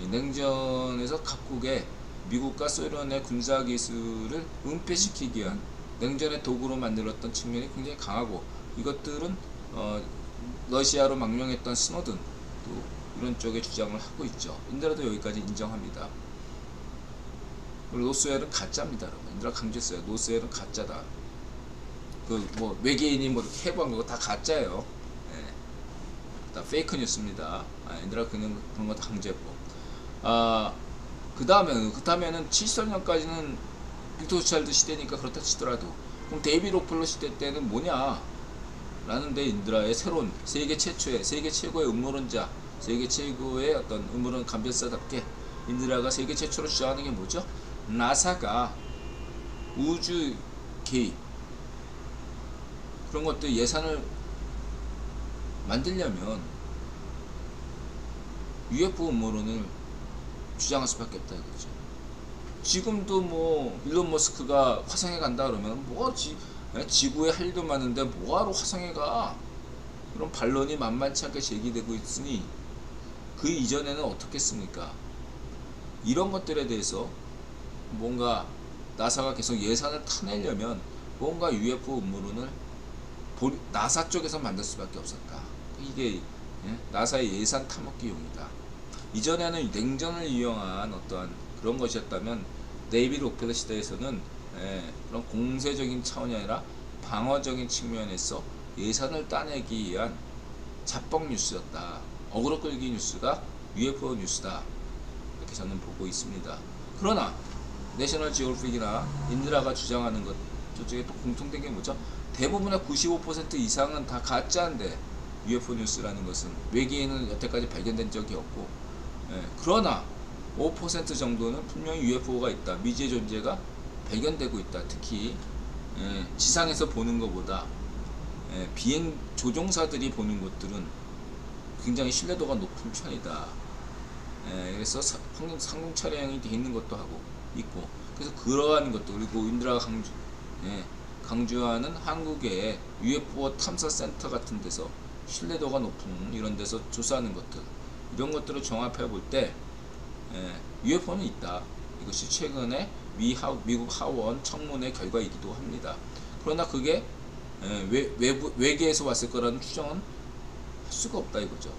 Speaker 1: 이 냉전에서 각국의 미국과 소련의 군사기술을 은폐시키기 위한 냉전의 도구로 만들었던 측면이 굉장히 강하고, 이것들은 러시아로 망명했던 스노든도 이런 쪽에 주장을 하고 있죠. 인드라도 여기까지 인정합니다. 그리고 노스웰은 가짜입니다, 여러분. 인드라 강조했어요. 노스웰은 가짜다. 그 뭐 외계인이 뭐 이렇게 해부한 거 다 가짜예요. 예. 다 페이크 뉴스입니다. 인드라 그런 거 다 강조했고. 그 다음에는 73년까지는 빅토르 차일드 시대니까 그렇다 치더라도, 그럼 데이비 록펠러 시대 때는 뭐냐? 라는데, 인드라의 새로운 세계 최고의 음모론자, 세계 최고의 어떤 음모론 감별사답게 인드라가 세계 최초로 주장하는 게 뭐죠? 나사가 우주 개입, 그런 것들 예산을 만들려면 UFO 음모론을 주장할 수밖에 없다 이거죠. 지금도 뭐 일론 머스크가 화성에 간다 그러면 지구에 할 일도 많은데 뭐하러 화성에 가? 이런 반론이 만만치 않게 제기되고 있으니, 그 이전에는 어떻겠습니까? 이런 것들에 대해서 뭔가 나사가 계속 예산을 타내려면 뭔가 UFO 음모론을 나사 쪽에서 만들 수밖에 없었다. 이게, 예? 나사의 예산 타먹기용이다. 이전에는 냉전을 이용한 어떠한 그런 것이었다면, 데이비드 록펠러 시대에서는, 예, 그런 공세적인 차원이 아니라 방어적인 측면에서 예산을 따내기 위한 잡봉 뉴스였다. 어그로 끌기 뉴스가 UFO 뉴스다, 이렇게 저는 보고 있습니다. 그러나 내셔널 지오그래픽이나 인드라가 주장하는 것 저쪽에 또 공통된 게 뭐죠? 대부분의 95% 이상은 다 가짜인데, UFO 뉴스라는 것은 외계인은 여태까지 발견된 적이 없고, 예, 그러나 5% 정도는 분명히 UFO가 있다, 미지의 존재가 발견되고 있다. 특히, 예, 지상에서 보는 것보다, 예, 비행 조종사들이 보는 것들은 굉장히 신뢰도가 높은 편이다. 예, 그래서 상공 촬영이 돼 있는 것도 하고 있고, 그래서 그러한 것도, 그리고 인드라가 강조하는 한국의 UFO 탐사 센터 같은 데서 신뢰도가 높은 이런 데서 조사하는 것들, 이런 것들을 종합해 볼 때, UFO는 있다. 이것이 최근에 미국 하원 청문회 결과이기도 합니다. 그러나 그게 외계에서 왔을 거라는 추정은 할 수가 없다 이거죠.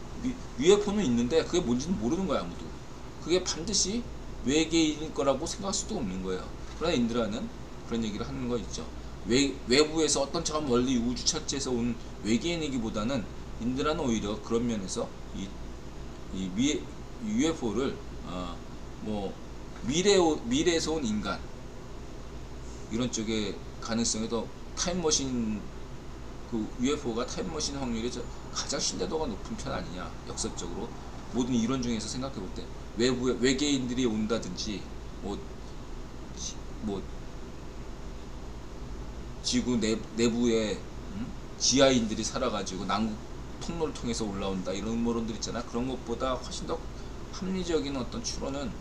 Speaker 1: UFO는 있는데 그게 뭔지는 모르는 거야, 아무도. 그게 반드시 외계인일 거라고 생각할 수도 없는 거예요. 그러나 인드라는 그런 얘기를 하는 거 있죠. 외부에서 어떤 저 멀리 우주 철제에서 온 외계인이기보다는 인드라는 오히려 그런 면에서 이 UFO를 뭐 미래에서 온 인간, 이런 쪽의 가능성이 더, 타임머신, 그 UFO가 타임머신 확률이 가장 신뢰도가 높은 편 아니냐, 역사적으로 모든 이론 중에서 생각해 볼 때. 외계인들이 온다든지 뭐 지구 내부에 지하인들이 살아가지고 남극 통로를 통해서 올라온다, 이런 음모론들 있잖아. 그런 것보다 훨씬 더 합리적인 어떤 추론은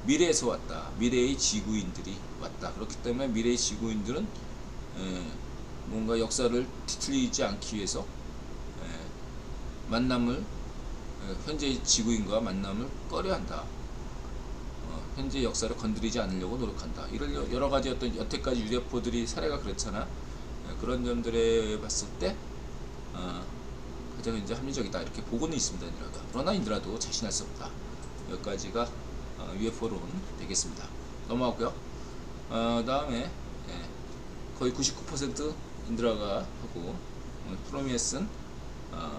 Speaker 1: 미래에서 왔다, 미래의 지구인들이 왔다. 그렇기 때문에 미래의 지구인들은 뭔가 역사를 뒤틀리지 않기 위해서 만남을 현재 지구인과 만남을 꺼려한다. 현재 역사를 건드리지 않으려고 노력한다. 이런 여러 가지 어떤 여태까지 UFO들이 사례가 그렇잖아. 그런 점들에 봤을 때 가장 이제 합리적이다 이렇게 보고는 있습니다. 인드라가. 그러나 인드라도 자신할 수 없다. 여기까지가 UFO론 되겠습니다. 넘어가고요. 다음에 거의 99% 인드라가 하고 프로미스는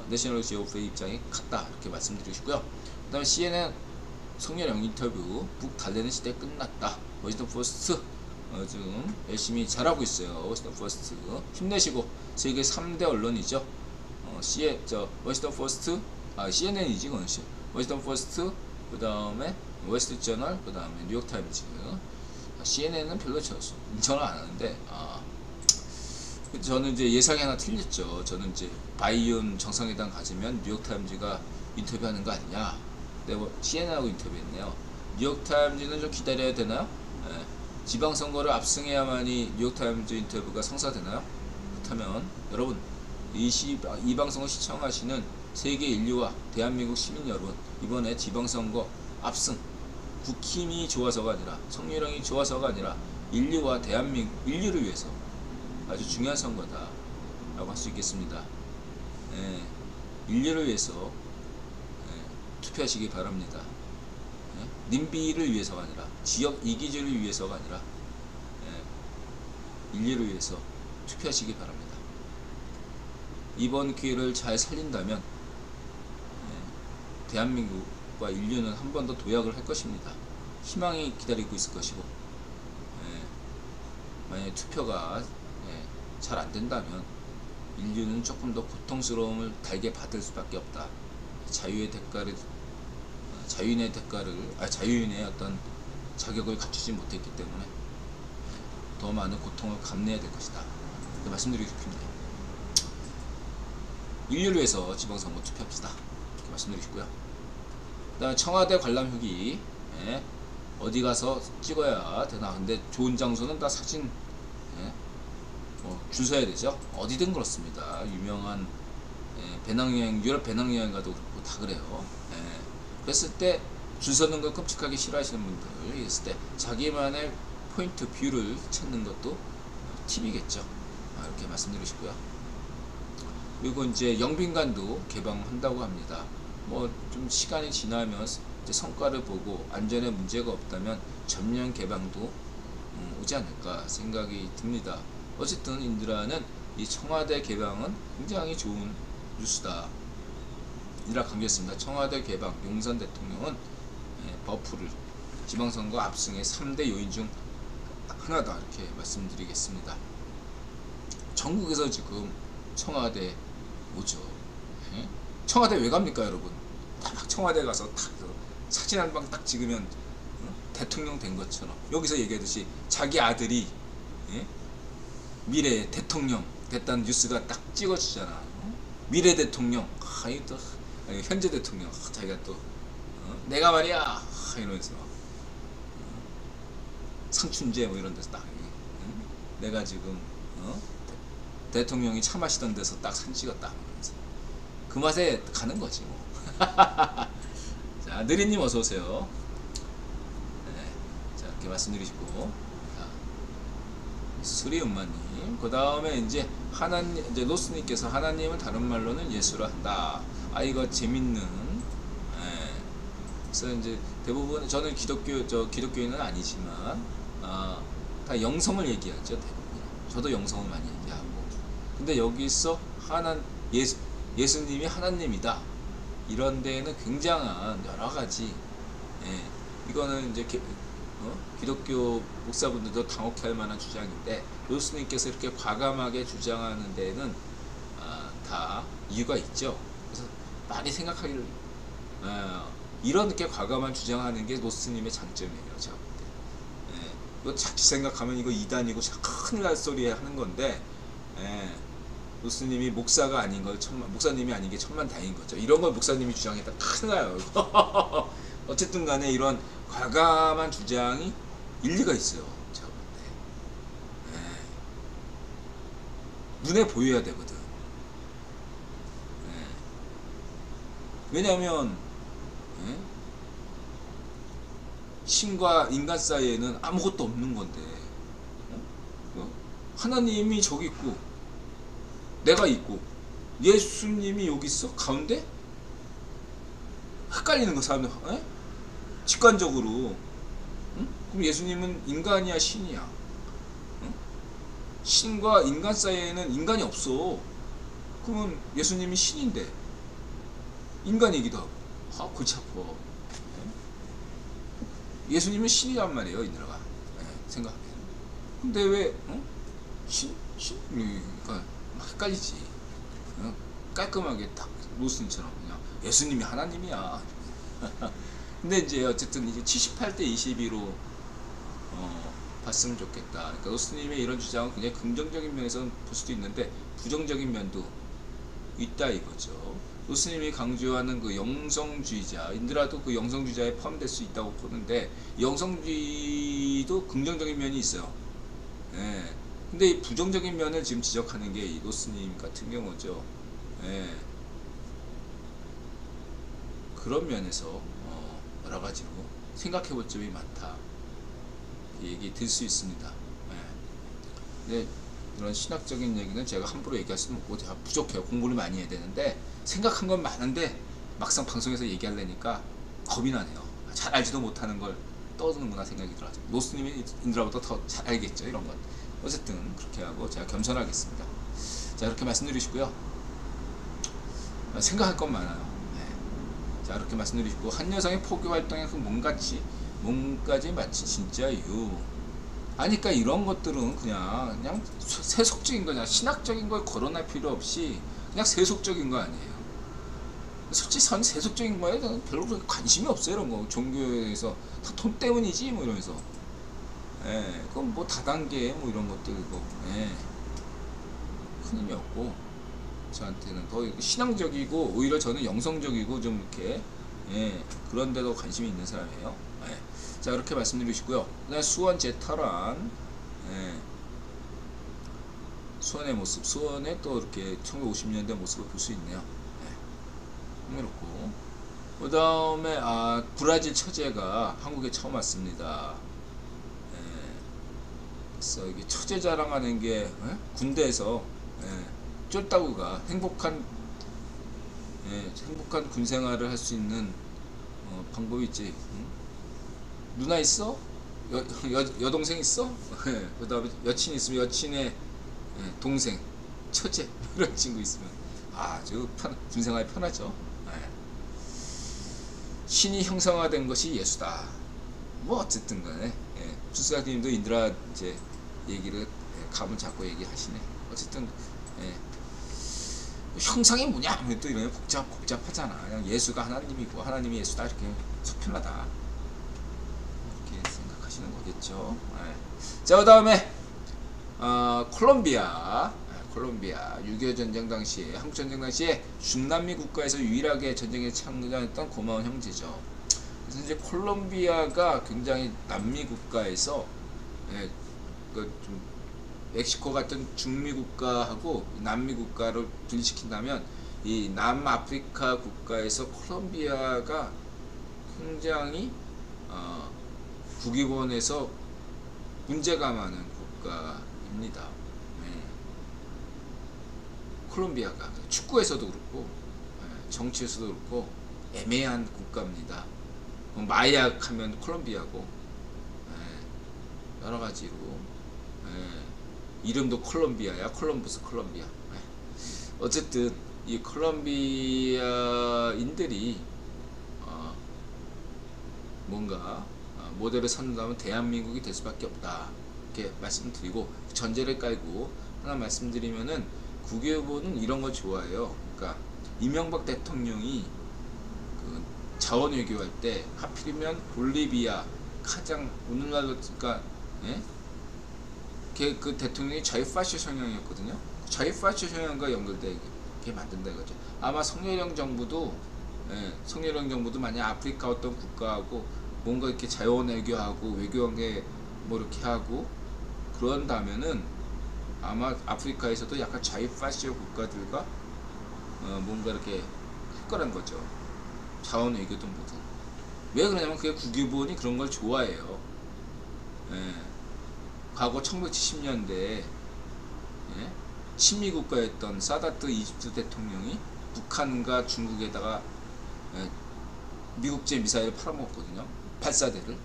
Speaker 1: 내셔널 지오그래피 입장이 같다 이렇게 말씀드리고 싶고요. 그 다음에 CNN 성렬형 인터뷰 북 달래는 시대 끝났다. 워싱턴 포스트 지금 열심히 잘하고 있어요. 워싱턴 포스트 힘내시고 세계 3대 언론이죠. 워싱턴 포스트 CNN이지 그건 워싱턴 포스트 그 다음에 웨스트 저널 그 다음에 뉴욕 타임즈 CNN은 별로 인정을 안 하는데 저는 이제 예상이 하나 틀렸죠. 저는 이제 바이온 정상회담 가지면 뉴욕타임즈가 인터뷰하는 거 아니냐. 근데 CNN하고 인터뷰했네요. 뉴욕타임즈는 좀 기다려야 되나요? 지방선거를 압승해야만이 뉴욕타임즈 인터뷰가 성사되나요? 그렇다면 여러분 이 방송을 시청하시는 세계 인류와 대한민국 시민 여러분, 이번에 지방선거 압승 국힘이 좋아서가 아니라 성렬형이 좋아서가 아니라 인류와 대한민국 인류를 위해서 아주 중요한 선거다 라고 할 수 있겠습니다. 인류를 위해서 투표하시기 바랍니다. 님비를 위해서가 아니라 지역 이기주의를 위해서가 아니라 인류를 위해서 투표하시기 바랍니다. 이번 기회를 잘 살린다면 대한민국과 인류는 한 번 더 도약을 할 것입니다. 희망이 기다리고 있을 것이고 만약에 투표가 잘 안된다면 인류는 조금 더 고통스러움을 달게 받을 수밖에 없다. 자유인의 자유인의 어떤 자격을 갖추지 못했기 때문에 더 많은 고통을 감내해야 될 것이다. 말씀드리고 싶습니다. 인류를 위해서 지방선거 투표합시다. 이렇게 말씀드리고 싶고요. 그다음에 청와대 관람 후기 어디 가서 찍어야 되나. 근데 좋은 장소는 다 사진 줄 서야 되죠. 어디든 그렇습니다. 유명한 배낭여행, 유럽 배낭여행 가도 그렇고 다 그래요. 그랬을 때 줄 서는 걸 끔찍하게 싫어하시는 분들 있을 때 자기만의 포인트 뷰를 찾는 것도 팁이겠죠. 이렇게 말씀드리고 싶고요. 그리고 이제 영빈관도 개방한다고 합니다. 뭐 좀 시간이 지나면 이제 성과를 보고 안전에 문제가 없다면 전면 개방도 오지 않을까 생각이 듭니다. 어쨌든 인드라는 이 청와대 개방은 굉장히 좋은 뉴스다 이라 감겼습니다. 청와대 개방, 용산 대통령은 버프를 지방선거 압승의 3대 요인 중 하나다 이렇게 말씀드리겠습니다. 전국에서 지금 청와대 오죠. 청와대 왜 갑니까 여러분? 딱 청와대 가서 딱 사진 한 방 딱 찍으면 대통령 된 것처럼 여기서 얘기하듯이 자기 아들이 미래 대통령 됐다는 뉴스가 딱 찍어주잖아. 미래 대통령 이또 현재 대통령 자기가 또 내가 말이야 이러면서 상춘제 뭐 이런 데서 딱 내가 지금 대통령이 차 마시던 데서 딱 사진 찍었다 이러면서 그 맛에 가는 거지 뭐. 자, 느리님 어서 오세요. 자, 이렇게 말씀드리시고 수리음마님 그 다음에 이제 하나님 이제 로스님께서 하나님은 다른 말로는 예수라 한다. 이거 재밌는. 그래서 이제 대부분 저는 기독교인은 아니지만 다 영성을 얘기하죠. 대부분 저도 영성을 많이 얘기하고. 근데 여기서 예수님이 하나님이다 이런 데에는 굉장한 여러 가지 이거는 이제 기독교 목사분들도 당혹해할 만한 주장인데 로스님께서 이렇게 과감하게 주장하는 데에는 다 이유가 있죠. 그래서 많이 생각하기를 이렇게 과감한 주장하는 게 로스님의 장점이에요. 제가 볼 때. 이거 자칫 생각하면 이거 이단이고 큰일 날 소리 하는 건데 로스님이 목사가 아닌 걸 목사님이 아닌 게 천만다행인 거죠. 이런 걸 목사님이 주장했다 큰일 나요. 어쨌든 간에 이런 과감한 주장이 일리가 있어요. 제가 볼 때. 눈에 보여야 되거든. 예. 왜냐하면 예? 신과 인간 사이에는 아무것도 없는 건데 하나님이 저기 있고 내가 있고 예수님이 여기 있어? 가운데? 헷갈리는 거 사람들. 에? 직관적으로. 응? 그럼 예수님은 인간이야 신이야? 응? 신과 인간 사이에는 인간이 없어. 그러면 예수님이 신인데 인간이기도 하고. 아 골치 아파. 예수님은 신이란 말이에요 인들아. 생각해. 근데 왜 신? 그러니까 막 헷갈리지. 깔끔하게 딱 로스님처럼 그냥 예수님이 하나님이야. 근데 이제 어쨌든 이제 78대 22로 봤으면 좋겠다. 그러니까 로스님의 이런 주장은 굉장히 긍정적인 면에서는 볼 수도 있는데 부정적인 면도 있다 이거죠. 로스님이 강조하는 그 영성주의자인들라도 그 영성주의자에 포함될 수 있다고 보는데 영성주의도 긍정적인 면이 있어요. 예. 근데 이 부정적인 면을 지금 지적하는 게 이 로스님 같은 경우죠. 예. 그런 면에서 여러 가지로 생각해 볼 점이 많다. 얘기 들 수 있습니다. 예. 근데 이런 신학적인 얘기는 제가 함부로 얘기할 수는 없고 제가 부족해요. 공부를 많이 해야 되는데 생각한 건 많은데 막상 방송에서 얘기하려니까 겁이 나네요. 잘 알지도 못하는 걸 떠드는구나 생각이 들어요. 노스님이 인드라보다 더 잘 알겠죠 이런 건. 어쨌든 그렇게 하고 제가 겸손하겠습니다. 자 이렇게 말씀드리시고요. 생각할 건 많아요. 네. 자 이렇게 말씀드리시고 한 여성의 포교 활동에 그 몸까지 마치 진짜유. 아니까 이런 것들은 그냥 세속적인 거냐 신학적인 걸 거론할 필요 없이 그냥 세속적인 거 아니에요. 솔직히 전 세속적인 거에 별로 관심이 없어요. 이런 거 종교에서 다 돈 때문이지 뭐 이러면서. 예, 그건 뭐 다단계 뭐 이런 것들이고, 예, 큰 의미 없고 저한테는 더 신앙적이고 오히려 저는 영성적이고 좀 이렇게 예, 그런 데도 관심이 있는 사람이에요. 예. 자 그렇게 말씀드리시고요. 그다음에 수원 제탈환, 예, 수원의 모습, 수원의 또 이렇게 1950년대 모습을 볼 수 있네요. 예, 흥미롭고 그 다음에 브라질 처제가 한국에 처음 왔습니다. 그래서 이게 처제 자랑하는 게 군대에서 쫄따구가 행복한 군 생활을 할 수 있는 방법이 있지. 응? 누나 있어? 여동생 있어? 그 다음에 여친 있으면 여친의 동생, 처제 이런 친구 있으면 아주 군 생활이 편하죠. 신이 형성화된 것이 예수다. 뭐 어쨌든 간에 주스가님도 인드라 이제 얘기를 감을 잡고 얘기하시네. 어쨌든 형상이 뭐냐 또 이런 복잡하잖아. 그냥 예수가 하나님이고 하나님이 예수다 이렇게 속편하다 이렇게 생각하시는 거겠죠. 자 그다음에 콜롬비아 6.25 전쟁 당시에 한국 전쟁 당시에 중남미 국가에서 유일하게 전쟁에 참가했던 고마운 형제죠. 그래서 이제 콜롬비아가 굉장히 남미 국가에서 좀 멕시코 같은 중미 국가하고 남미 국가를 분리시킨다면 이 남아프리카 국가에서 콜롬비아가 굉장히 국위본에서 문제가 많은 국가입니다. 콜롬비아가 축구에서도 그렇고 정치에서도 그렇고 애매한 국가입니다. 마약 하면 콜롬비아고 여러 가지로 이름도 콜롬비아야. 콜럼버스 콜롬비아. 어쨌든 이 콜롬비아인들이 뭔가 모델을 삼는다면 대한민국이 될 수밖에 없다 이렇게 말씀드리고 전제를 깔고 하나 말씀드리면은 국외부는 이런 거 좋아해요. 그러니까 이명박 대통령이 그 자원 외교할 때 하필이면 볼리비아 가장 오늘날로 그러니까 그 대통령이 자유파시 성향이었거든요. 자유파시 성향과 연결되게 만든다 이거죠. 아마 성렬령 정부도 만약 아프리카 어떤 국가하고 뭔가 이렇게 자원 외교하고 외교관계 뭐 이렇게 하고 그런다면은 아마 아프리카에서도 약간 좌익파시오 국가들과 뭔가 이렇게 할 거란 거죠. 자원 외교도 모두. 왜 그러냐면 그게 국유본이 그런 걸 좋아해요. 예. 과거 1970년대에 예? 친미국가였던 사다트 이집트 대통령이 북한과 중국에다가 예, 미국제 미사일을 팔아먹었거든요. 8사대를.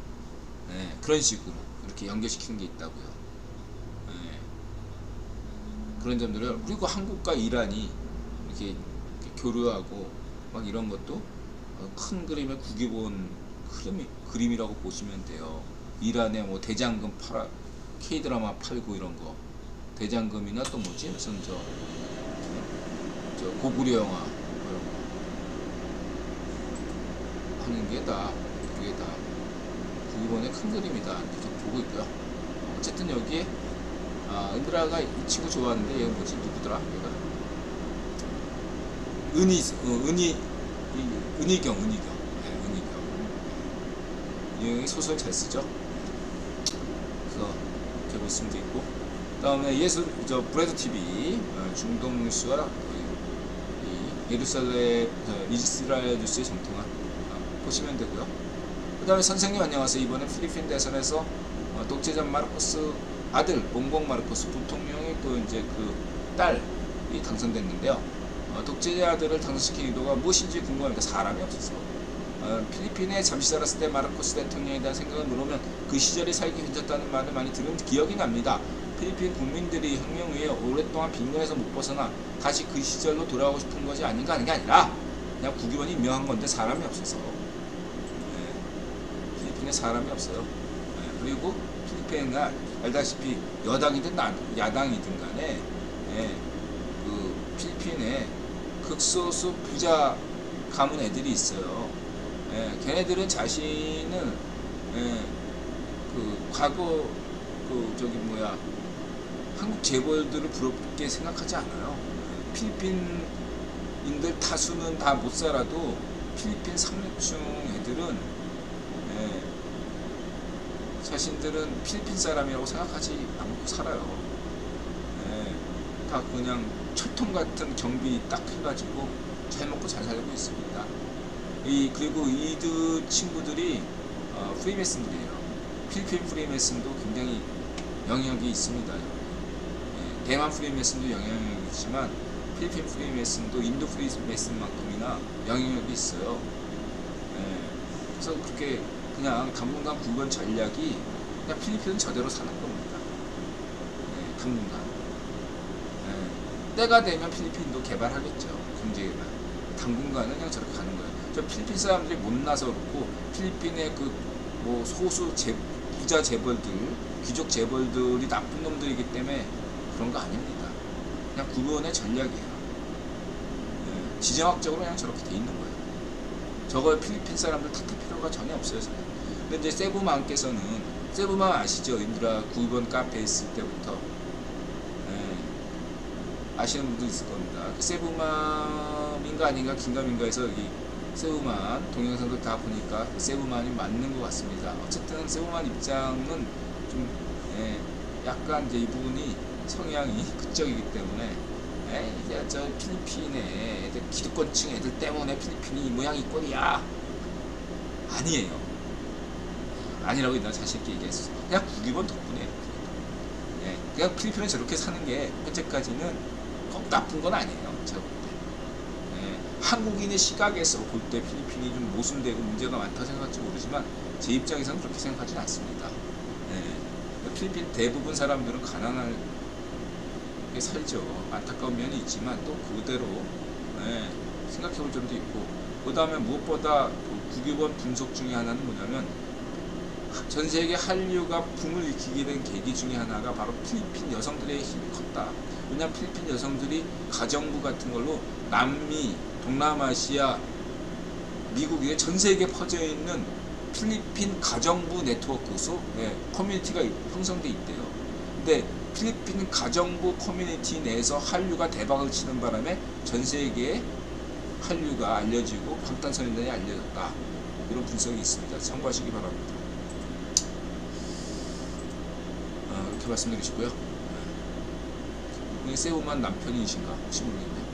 Speaker 1: 예, 그런 식으로 이렇게 연결시키는 게 있다고요. 예, 그런 점들을. 그리고 한국과 이란이 이렇게 교류하고 막 이런 것도 큰 그림의 국유본 그림이라고 보시면 돼요. 이란에 뭐 대장금 팔아 K드라마 팔고 이런 거, 대장금이나 또 뭐지 무슨 저 고구려 영화 이런 거 하는 게 다 그게 다 국유본의 큰 그림이다 계속 보고 있고요. 어쨌든 여기에 은드라가 이 친구 좋아하는데 얘가 뭐지 누구더라 얘가 은희경 네, 은희경 이 형이 소설 잘 쓰죠. 그래서 이렇게 볼 수도 있고, 그 다음에 브레드 TV 중동 뉴스와 이 예루살렘 이스라엘 뉴스의 정통한 보시면 되고요. 그 다음에 선생님 안녕하세요. 이번에 필리핀 대선에서 독재자 마르코스 아들 봉봉 마르코스 부통령이 또 이제 그 딸이 당선됐는데요. 독재자 아들을 당선시킨 의도가 무엇인지 궁금합니다. 사람이 없어서. 필리핀에 잠시 살았을 때 마르코스 대통령에 대한 생각을 물으면 그 시절에 살기 힘들었다는 말을 많이 들은 기억이 납니다. 필리핀 국민들이 혁명 후에 오랫동안 빈곤에서 못 벗어나 다시 그 시절로 돌아가고 싶은 것이 아닌가 하는 게 아니라 그냥 국유본이 유명한 건데 사람이 없어서. 필리핀에 사람이 없어요. 그리고 필리핀은 알다시피 여당이든 야당이든 간에 그 필리핀에 극소수 부자 가문 애들이 있어요. 걔네들은 자신은 그 과거 한국 재벌들을 부럽게 생각하지 않아요. 필리핀인들 다수는 다 못 살아도 필리핀 상류층 애들은 자신들은 필리핀 사람이라고 생각하지 않고 살아요. 다 그냥 철통 같은 경비 딱 해가지고 잘 먹고 잘 살고 있습니다. 그리고 이들 친구들이 프리메슨들이에요. 필리핀 프리메슨도 굉장히 영향력이 있습니다. 대만 프리메슨도 영향력이 있지만 필리핀 프리메슨도 인도 프리메슨만큼이나 영향력이 있어요. 그래서 그렇게 그냥 당분간 국유본 전략이 그냥 필리핀은 저대로 사는 겁니다. 당분간. 때가 되면 필리핀도 개발하겠죠. 경제개발. 당분간은 그냥 저렇게 가는 거예요. 저 필리핀 사람들이 못나서 그렇고 필리핀의 그 뭐 소수 부자 재벌들, 귀족 재벌들이 나쁜 놈들이기 때문에 그런 거 아닙니다. 그냥 국유본의 전략이에요. 지정학적으로 그냥 저렇게 돼 있는 거예요. 저걸 필리핀 사람들 탓할 필요가 전혀 없어요. 근데 이제 세부맘께서는 세부맘 아시죠? 인드라 국유본 카페에 있을 때부터 아시는 분도 있을 겁니다. 세부맘인가 아닌가 긴가민가에서 여기 세부맘 동영상도 다 보니까 세부맘이 맞는 것 같습니다. 어쨌든 세부맘 입장은 좀 약간 이제 이 부분이 성향이 극적이기 때문에 이제 저 필리핀의 애들 기득권층 애들 때문에 필리핀이 이 모양 이 꼴이야 아니에요. 아니라고 내가 자신있게 얘기했어. 그냥 국유본 덕분에 그냥 필리핀은 저렇게 사는 게 현재까지는 꼭 나쁜 건 아니에요. 제가 볼 때. 한국인의 시각에서 볼 때 필리핀이 좀 모순되고 문제가 많다고 생각할지 모르지만 제 입장에서는 그렇게 생각하지는 않습니다. 필리핀 대부분 사람들은 가난하게 살죠. 안타까운 면이 있지만 또 그대로 생각해 볼 점도 있고, 그 다음에 무엇보다 국유본 분석 중에 하나는 뭐냐면 전 세계 한류가 붐을 일으키게 된 계기 중에 하나가 바로 필리핀 여성들의 힘이 컸다. 왜냐하면 필리핀 여성들이 가정부 같은 걸로 남미, 동남아시아, 미국에 전 세계에 퍼져 있는 필리핀 가정부 네트워크 커뮤니티가 형성돼 있대요. 근데 필리핀 가정부 커뮤니티 내에서 한류가 대박을 치는 바람에 전 세계에 한류가 알려지고 방탄소년단이 알려졌다. 이런 분석이 있습니다. 참고하시기 바랍니다. 이렇게 말씀드리시고요. 세우만 남편이신가 혹시 모르겠네요.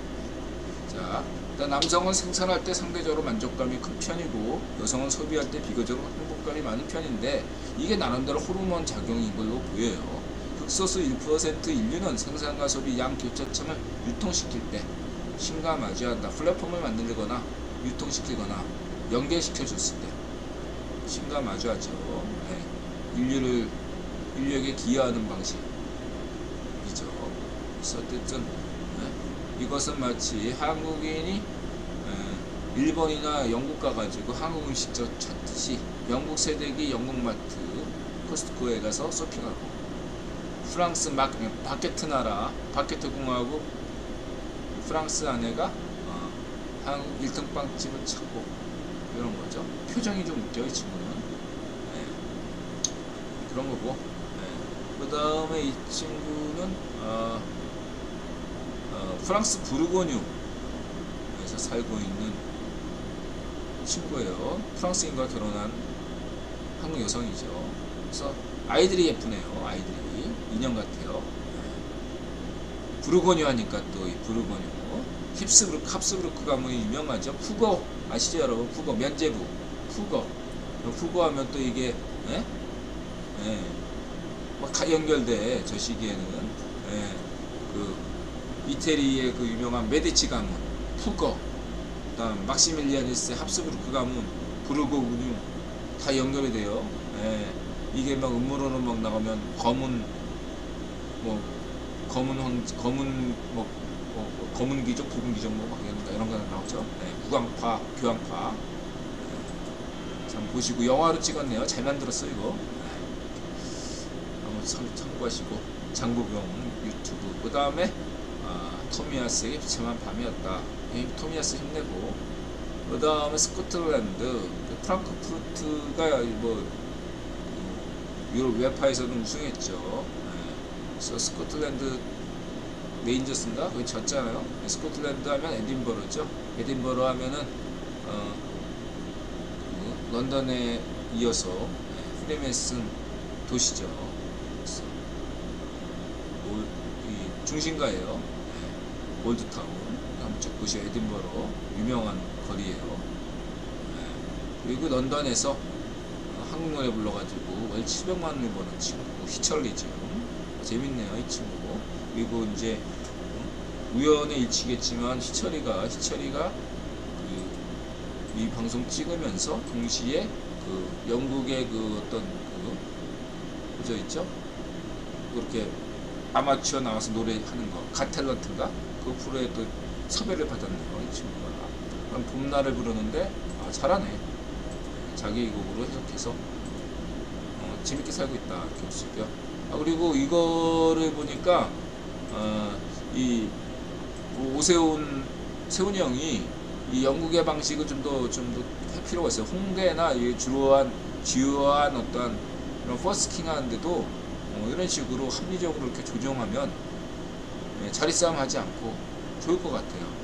Speaker 1: 자, 일단 남성은 생산할 때 상대적으로 만족감이 큰 편이고 여성은 소비할 때 비교적으로 행복감이 많은 편인데 이게 나름대로 호르몬 작용인 걸로 보여요. 극소수 1% 인류는 생산과 소비 양 교차점을 유통시킬 때 신과 마주한다. 플랫폼을 만들거나 유통시키거나 연계시켜줬을 때 신과 마주하죠. 네. 인류에게 기여하는 방식이죠. 그래서 어쨌든 이것은 마치 한국인이 일본이나 영국 가가지고 한국 음식 찾듯이 영국 세대기 영국 마트 코스트코에 가서 쇼핑하고 프랑스 바게트 나라 바게트 공화국 프랑스 아내가 한국 1등 빵집을 찾고 이런 거죠. 표정이 좀 웃겨 이 친구는. 네. 그런 거고. 네. 그 다음에 이 친구는 프랑스 부르고뉴에서 살고 있는 친구예요. 프랑스인과 결혼한 한국 여성이죠. 그래서 아이들이 예쁘네요. 아이들이 인형 같아요. 부르고뉴 하니까 또 이 부르고뉴 합스부르크 가문이 유명하죠. 푸거 아시죠 여러분? 푸거 면제부 푸거 하면 또 이게 막 연결돼. 저 시기에는 그 이태리의 그 유명한 메디치 가문 푸거, 그다음 막시밀리안 1세 합스부르크 가문 부르고뉴 다 연결이 돼요. 이게 막 음모론은 막 나가면 검은 귀족, 붉은 귀족 막 이런 거 나오죠. 국왕파, 교황파. 참 보시고 영화로 찍었네요. 잘 만들었어 이거. 한번 참고하시고 장보경 유튜브. 그 다음에 토미야스의 비참한 밤이었다. 토미야스 힘내고. 그 다음에 스코틀랜드 프랑크푸르트가 뭐 유럽 웨파에서는 우승했죠. 그래서 스코틀랜드 레인저스인가? 거기 졌잖아요. 스코틀랜드 하면 에딘버러죠. 에딘버러 하면은 런던에 이어서 프리메슨 도시죠. 그래서 중심가예요. 올드타운 남쪽 도시 에딘버러 유명한 거리예요. 그리고 런던에서 한국 노래 불러가지고 월 700만 원을 버는 친구 희철리죠. 재밌네요 이 친구. 그리고 이제 우연의 일치겠지만 희철이가 이 방송 찍으면서 동시에 그 영국의 그 어떤 그저 있죠? 그렇게 아마추어 나와서 노래하는 거 갓탤런트인가? 그 프로에 또 섭외를 받았네요 이 친구가. 그럼 봄날을 부르는데 잘하네. 자기 곡으로 해석해서 재밌게 살고 있다 이렇게 볼 수 있고요. 그리고 이거를 보니까 이 세훈이 형이 이 영국의 방식을 좀 더 할 필요가 있어요. 홍대나 이 주요한 어떤 이런 버스킹 하는데도 이런 식으로 합리적으로 이렇게 조정하면 자리싸움 하지 않고 좋을 것 같아요.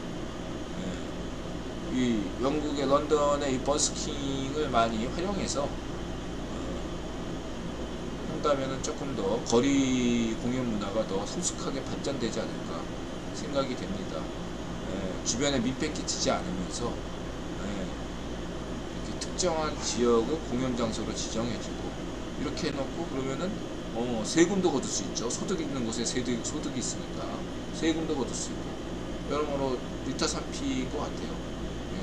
Speaker 1: 이 영국의 런던의 이 버스킹을 많이 활용해서 한다면은 조금 더 거리 공연 문화가 더 성숙하게 발전되지 않을까 생각이 됩니다. 주변에 민폐 끼치지 않으면서 이렇게 특정한 지역을 공연 장소로 지정해주고 이렇게 해놓고 그러면은 세금도 거둘 수 있죠. 소득 있는 곳에 소득이 있으니까 세금도 거둘 수 있고 여러모로 일타삼피인 것 같아요.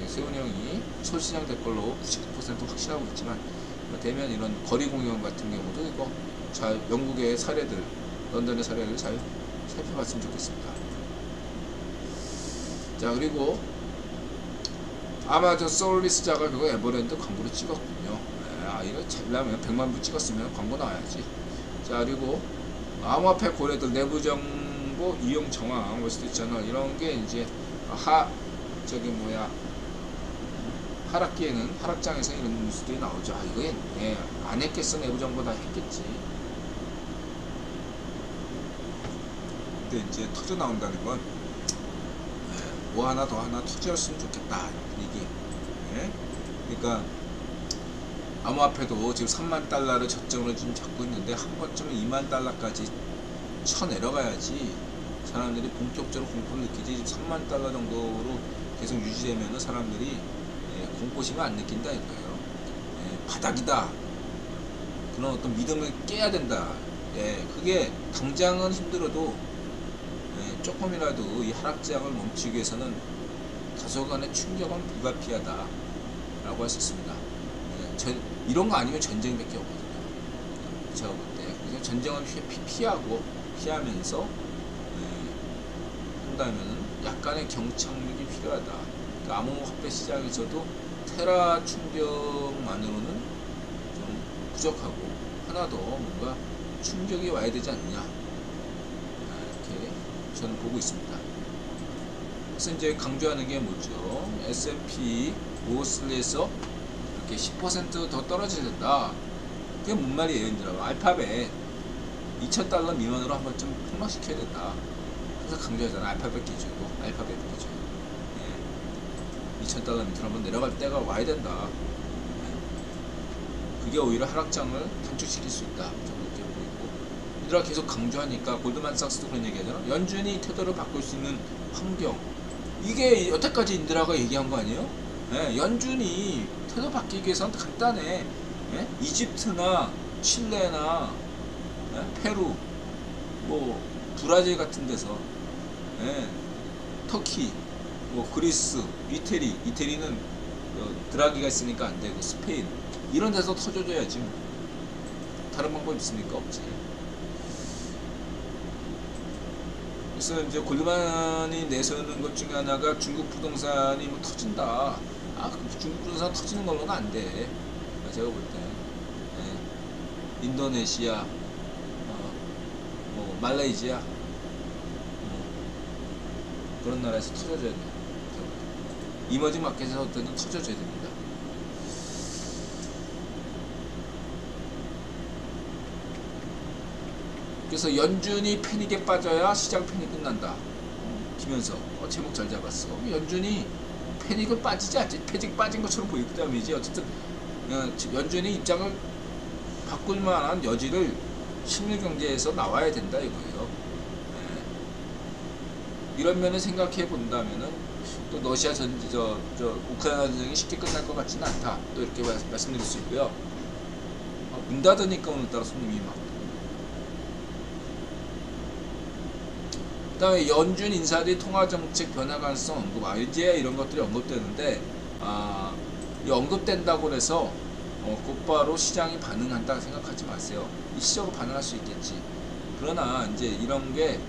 Speaker 1: 세훈이 형이 서울시장 될 걸로 99% 확신하고 있지만 되면 이런 거리 공연 같은 경우도 이거 잘 영국의 사례들, 런던의 사례를 잘 살펴봤으면 좋겠습니다. 자, 그리고 아마존 서비스자가 그거 에버랜드 광고를 찍었군요. 이거 잘나면 100만 부 찍었으면 광고 나와야지. 자, 그리고 암호화폐 거래들 내부 정보 이용 정황, 월스트리트저널 이런 게 이제 하락기에는 하락장에서 이런 뉴스들이 나오죠. 이거 안 했겠어. 내부 정보 다 했겠지. 근데 이제 터져 나온다는 건 뭐 하나 더 하나 투자했으면 좋겠다 얘기. 그러니까 암호화폐도 지금 3만 달러를 저점으로 지금 잡고 있는데 한 번쯤은 2만 달러까지 쳐 내려가야지 사람들이 본격적으로 공포를 느끼지. 3만 달러 정도로 계속 유지되면은 사람들이 공포심을 안 느낀다 이거예요. 바닥이다. 그런 어떤 믿음을 깨야 된다. 그게 당장은 힘들어도 조금이라도 이 하락장을 멈추기 위해서는 다소간의 충격은 불가피하다 라고 할 수 있습니다. 이런 거 아니면 전쟁밖에 없거든요. 제가 볼 때. 그래서 전쟁을 피하면서 한다면은 약간의 경착륙이 필요하다. 그러니까 암호 화폐 시장에서도 테라 충격만으로는 좀 부족하고 하나 더 뭔가 충격이 와야 되지 않느냐, 이렇게 저는 보고 있습니다. 그래서 이제 강조하는 게 뭐죠? S&P 500에서 이렇게 10% 더 떨어져야 된다. 그게 뭔 말이에요, 얘들아? 알파벳 2,000달러 미만으로 한번 좀 폭락시켜야 된다. 항상 강조하잖아. 알파벳 기준으로, 알파벳 기준. 2,000달러 밑으로 한번 내려갈 때가 와야 된다. 그게 오히려 하락장을 단축시킬 수 있다. 저는 이렇게 보이고, 얘들아 계속 강조하니까 골드만삭스도 그런 얘기하잖아. 연준이 태도를 바꿀 수 있는 환경. 이게 여태까지 인드라가 얘기한 거 아니에요? 연준이 태도 바뀌기 위해서는 간단해. 이집트나 칠레나 페루, 뭐 브라질 같은 데서, 터키, 뭐 그리스, 이태리는 드라기가 있으니까 안 되고, 스페인 이런 데서 터져줘야지. 다른 방법 있습니까? 없지. 그래서 이제 골드만이 내세우는 것 중에 하나가 중국 부동산이 뭐 터진다. 중국 부동산 터지는 걸로는 안 돼. 제가 볼 때. 인도네시아, 뭐 말레이시아, 그런 나라에서 터져줘야 돼. 이머징 마켓에서 어떤 터져줘야 됩니다. 그래서 연준이 패닉에 빠져야 시장 패닉 끝난다. 김현석, 제목 잘 잡았어. 연준이 패닉을 빠지지 않지. 패닉 빠진 것처럼 보이기 때문이지. 어쨌든 연준이 입장을 바꿀 만한 여지를 실물 경제에서 나와야 된다 이거예요. 이런 면을 생각해 본다면은 또 러시아 우크라이나 전쟁이 쉽게 끝날 것 같지는 않다. 또 이렇게 말씀드릴 수 있고요. 문 닫으니까 오늘따라 손님이 막. 그 다음에 연준 인사들이 통화정책 변화 가능성 언급, 이제 이런 것들이 언급되는데, 이 언급된다고 해서 곧바로 시장이 반응한다 생각하지 마세요. 일시적으로 반응할 수 있겠지. 그러나 이제 이런 게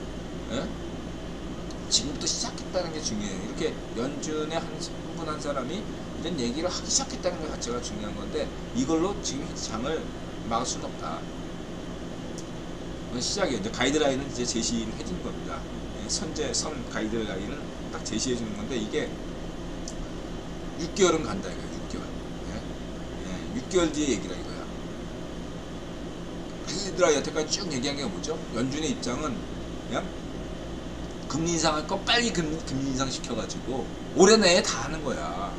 Speaker 1: 지금부터 시작했다는 게 중요해요. 이렇게 연준의 한 사람이 이런 얘기를 하기 시작했다는 것 자체가 중요한 건데, 이걸로 지금 장을 막을 수는 없다. 시작이에요. 이제 가이드라인은 이제 제시를 해준 겁니다. 선 가이드라인을 딱 제시해 주는 건데, 이게 6개월은 간다 이거야. 6개월 뒤에 얘기라 이거야. 얘들아 여태까지 쭉 얘기한 게 뭐죠? 연준의 입장은 그냥 금리 인상할 거 빨리 금리 인상 시켜가지고 올해 내에 다 하는 거야.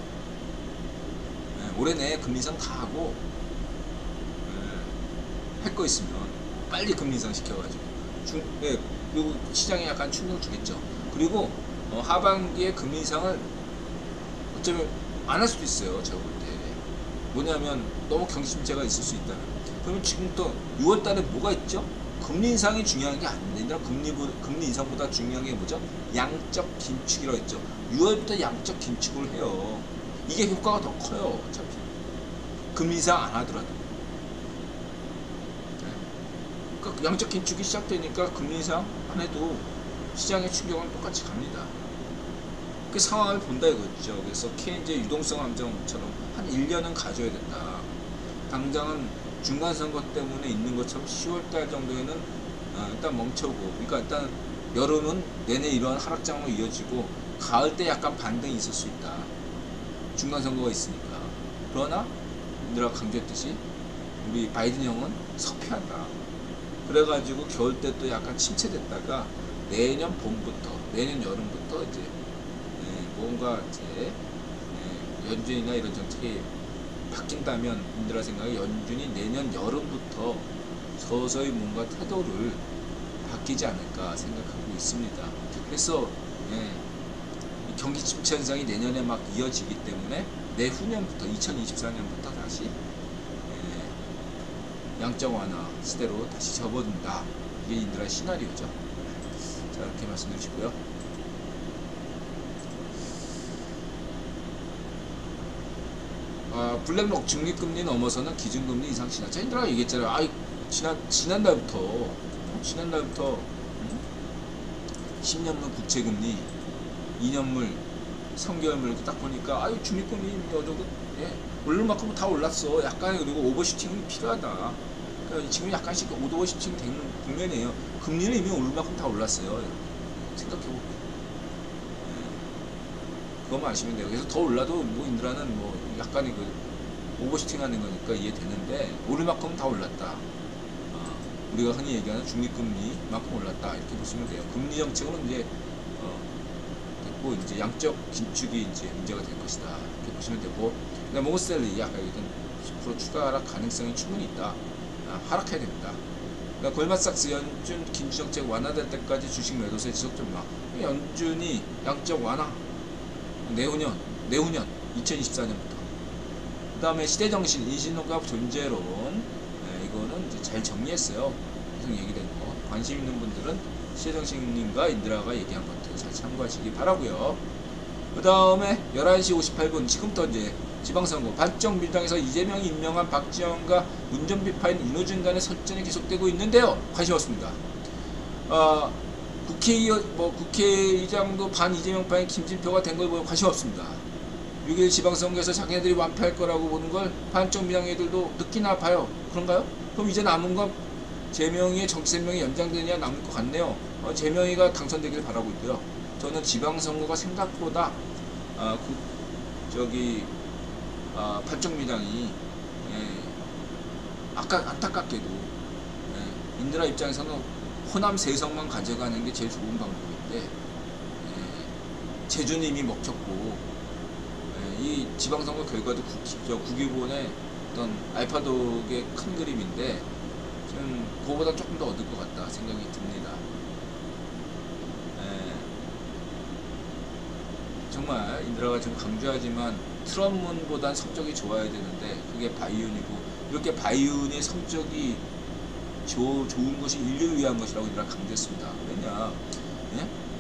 Speaker 1: 올해 내에 금리 인상 다 하고, 할 거 있으면 빨리 금리 인상 시켜가지고 그리고 시장에 약간 충격 주겠죠. 그리고 하반기에 금리 인상을 어쩌면 안 할 수도 있어요. 제가 볼 때. 뭐냐면 너무 경심체가 있을 수 있다면. 그러면 지금부터 6월달에 뭐가 있죠? 금리 인상이 중요한 게 아닙니다. 금리 인상보다 중요한 게 뭐죠? 양적 긴축이라고 했죠. 6월부터 양적 긴축을 해요. 이게 효과가 더 커요. 어차피 금리 인상 안 하더라도. 그러니까 양적 긴축이 시작되니까 금리 인상 안 해도 시장의 충격은 똑같이 갑니다. 그 상황을 본다 이거죠. 그래서 케인즈의 유동성 함정처럼 한 1년은 가져야 된다. 당장은 중간선거 때문에 있는 것처럼 10월달 정도에는 일단 멈춰고, 그러니까 일단 여름은 내내 이러한 하락장으로 이어지고, 가을 때 약간 반등이 있을 수 있다. 중간선거가 있으니까. 그러나 내가 강조했듯이 우리 바이든 형은 석패한다. 그래가지고 겨울 때 또 약간 침체됐다가 내년 봄부터, 내년 여름부터 이제 뭔가 이제 연준이나 이런 정책이 바뀐다면, 인들아 생각에 연준이 내년 여름부터 서서히 뭔가 태도를 바뀌지 않을까 생각하고 있습니다. 그래서 이 경기 침체 현상이 내년에 막 이어지기 때문에 내후년부터 2024년부터 다시 양적 완화 시대로 다시 접어든다. 이게 인드라의 시나리오죠. 자, 이렇게 말씀드리시고요. 블랙록 중립금리 넘어서는 기준금리 인상 시나. 자, 인드라가 얘기했잖아요. 지난달부터 10년물 국채금리, 2년물, 3개월물 이렇게 딱 보니까 중립금리 어느 정도 오를 만큼 다 올랐어. 약간의 그리고 오버슈팅이 필요하다. 그러니까 지금 약간씩 오버슈팅 된 국면이에요. 금리는 이미 오를 만큼 다 올랐어요. 생각해보고 그것만 아시면 돼요. 그래서 더 올라도 뭐 인드라는 뭐 약간의 그 오버슈팅하는 거니까 이해되는데 오를 만큼 다 올랐다. 우리가 흔히 얘기하는 중립금리만큼 올랐다. 이렇게 보시면 돼요. 금리 정책은 이제 됐고 이제 양적 긴축이 이제 문제가 될 것이다. 이렇게 보시면 되고, 그다음 모건스탠리 아까 얘기했던 10% 추가 하락 가능성이 충분히 있다. 하락해야 됩니다. 그러니까 골드만삭스 연준 긴축 정책 완화될 때까지 주식 매도세 지속 전망. 연준이 양적 완화 내후년 2024년부터. 그 다음에 시대정신 인신농업 존재론. 이거는 이제 잘 정리했어요. 계속 얘기된 거. 관심 있는 분들은 시대정신님과 인드라가 얘기한 것들 잘 참고하시기 바라고요. 그 다음에 11시 58분 지금부터 이제 지방선거 반정민당에서 이재명이 임명한 박지원과 운전비파인 윤호준 간의 설전이 계속되고 있는데요. 관심 없습니다. 국회의장도 반 이재명파인 김진표가 된 걸 보면 관심 없습니다. 6일 지방선거에서 자기네들이 완패할 거라고 보는 걸 반정민당 애들도 느끼나 봐요. 그런가요? 그럼 이제 남은 건 재명이의 정치 생명이 연장되느냐 남을 것 같네요. 재명이가 당선되길 바라고 있고요. 저는 지방선거가 생각보다 반정민당이 안타깝게도 인드라 입장에서는 호남 세성만 가져가는 게 제일 좋은 방법인데 제주는 이미 먹혔고 이 지방선거 결과도 국유본의 어떤 알파독의 큰 그림인데 지금 그거보다 조금 더 얻을 것 같다 생각이 듭니다. 정말 인드라가 지금 강조하지만 트럼문보단 성적이 좋아야 되는데 그게 바이윤이고, 이렇게 바이윤의 성적이 좋은 것이 인류를 위한 것이라고 인드라가 강조했습니다. 왜냐?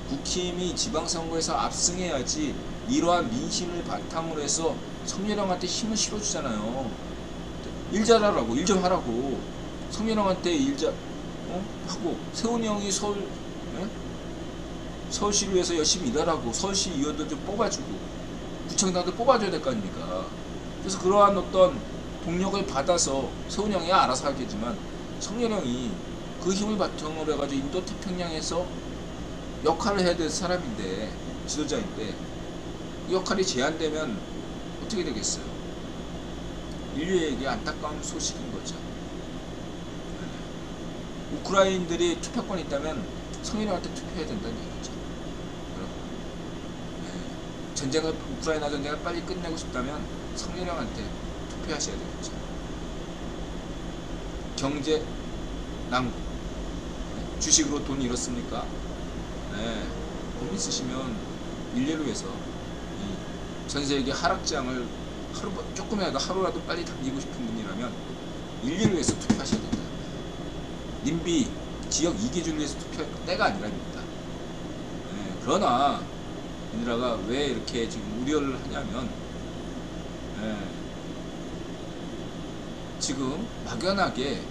Speaker 1: 국힘이 지방선거에서 압승해야지 이러한 민심을 바탕으로 해서 성렬형한테 힘을 실어주잖아요. 일 잘하라고, 일 좀 하라고. 성렬형한테 하고, 세훈이 형이 서울시를 위해서 열심히 일하라고, 서울시 의원들 좀 뽑아주고, 구청장들 뽑아줘야 될 거 아닙니까? 그래서 그러한 어떤 동력을 받아서 세훈이 형이 알아서 하겠지만, 성렬형이 그 힘을 바탕으로 해가지고 인도 태평양에서 역할을 해야 될 사람인데, 지도자인데, 이 역할이 제한되면 어떻게 되겠어요? 인류에게 안타까운 소식인 거죠. 우크라이나인들이 투표권이 있다면 성인한테 투표해야 된다는 얘기죠. 우크라이나 전쟁을 빨리 끝내고 싶다면 성인한테 투표하셔야 되겠죠. 경제 낭비, 주식으로 돈 잃었습니까? 돈 있으시면 인류를 위해서 전 세계 하락장을 조금이라도 하루라도 빨리 당기고 싶은 분이라면 인류를 위해서 투표하셔야 된다. 님비 지역 이기주를 위해서 투표할 때가 아니랍니다. 그러나 인드라가 왜 이렇게 지금 우려를 하냐면 지금 막연하게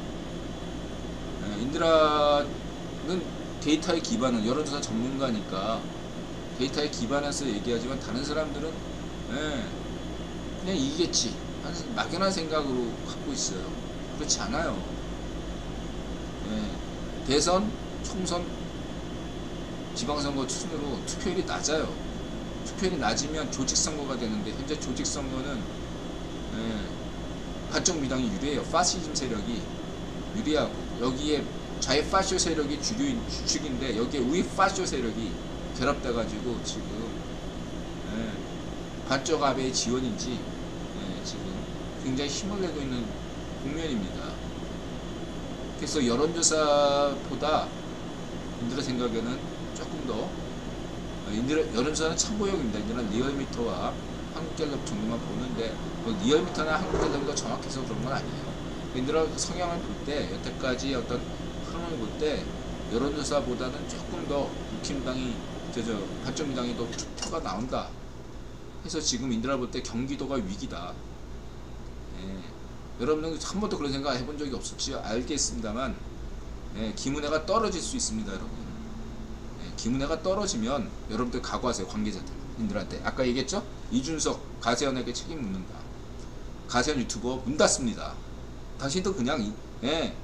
Speaker 1: 인드라는 데이터에 기반은 여론조사 전문가니까 데이터에 기반해서 얘기하지만 다른 사람들은 그냥 이기겠지 하는 막연한 생각으로 갖고 있어요. 그렇지 않아요. 대선, 총선, 지방선거 순으로 투표율이 낮아요. 투표율이 낮으면 조직선거가 되는데 현재 조직선거는 반정민당이 유리해요. 파시즘 세력이 유리하고 여기에 좌파쇼 세력이 주축인데 여기에 우파쇼 세력이 결합돼가지고 지금 반쪽 아베의 지원인지 지금 굉장히 힘을 내고 있는 국면입니다. 그래서 여론조사보다 인들의 생각에는 조금 더 인들의 여름사는 참고용입니다. 인들은 리얼미터와 한국갤럽 정도만 보는데 뭐 리얼미터나 한국갤럽이 더 정확해서 그런 건 아니에요. 인들의 성향을 볼 때 여태까지 어떤 흐름을 볼 때 여론조사보다는 조금 더 국힘당이 발전민당이 더 투표가 나온다 해서 지금 인들아 볼 때 경기도가 위기다. 예. 여러분들 한 번도 그런 생각 해본 적이 없을지 알겠습니다만 예, 김은혜가 떨어질 수 있습니다, 여러분. 예, 김은혜가 떨어지면 여러분들 각오하세요, 관계자들인들한테. 아까 얘기했죠? 이준석 가세현에게 책임 묻는다. 가세현 유튜버 문 닫습니다. 당신도 그냥 예,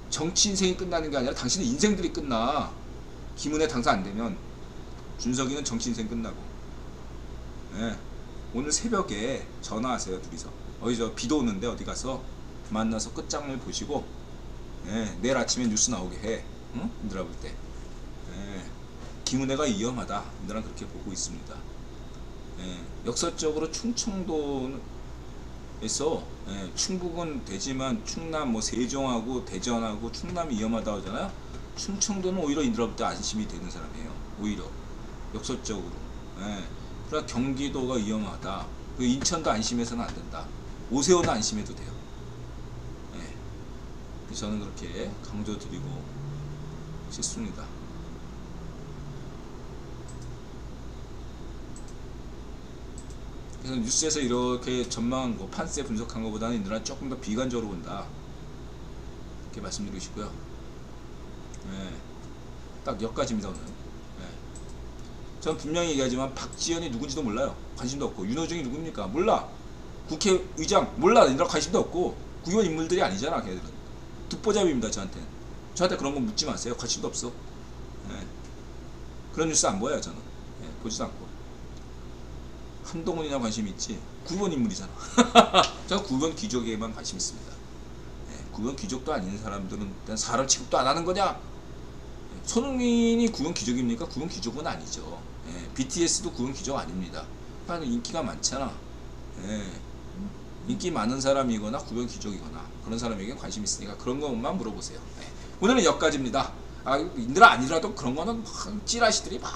Speaker 1: 정치 인생이 끝나는 게 아니라 당신의 인생들이 끝나. 김은혜 당사 안 되면 준석이는 정치 인생 끝나고. 예, 오늘 새벽에 전화하세요, 둘이서. 어디서 비도 오는데 어디 가서 만나서 끝장을 보시고 예, 내일 아침에 뉴스 나오게 해. 응? 인들아 볼 때. 예, 김은혜가 위험하다. 인들아 그렇게 보고 있습니다. 예, 역사적으로 충청도에서 예, 충북은 되지만 충남 뭐 세종하고 대전하고 충남이 위험하다고 하잖아요. 충청도는 오히려 인들아 볼 때 안심이 되는 사람이에요. 오히려 역설적으로. 예, 그러나 경기도가 위험하다. 그 인천도 안심해서는 안 된다. 오세훈은 안심해도 돼요. 저는 그렇게 강조드리고 싶습니다. 그래서 뉴스에서 이렇게 전망한 거, 판세 분석한 것보다는 인들은 조금 더 비관적으로 본다. 이렇게 말씀드리고 싶고요. 네, 딱 여기까지입니다, 오늘. 네. 전 분명히 얘기하지만 박지원이 누군지도 몰라요. 관심도 없고. 윤호중이 누굽니까? 몰라. 국회의장 몰라. 인들 관심도 없고. 국회의원 인물들이 아니잖아, 걔들은. 듣보잡입니다. 저한테 그런 거 묻지 마세요. 관심도 없어. 네. 그런 뉴스 안 보여요. 저는 보지도 않고. 한동훈이나 관심이 있지 구의원 인물이잖아. 저는 구의원 귀족에만 관심 있습니다. 구의원 귀족도 아닌 사람들은 일단 사람 취급도 안 하는 거냐. 손흥민이 구의원 귀족입니까? 구의원 귀족은 아니죠. BTS도 구의원 귀족 아닙니다. 인기가 많잖아. 인기 많은 사람이거나 구의원 귀족이거나 그런 사람에게 관심 있으니까 그런 것만 물어보세요. 오늘은 여기까지입니다. 인들아 아니라도 그런 거는 찌라시들이 막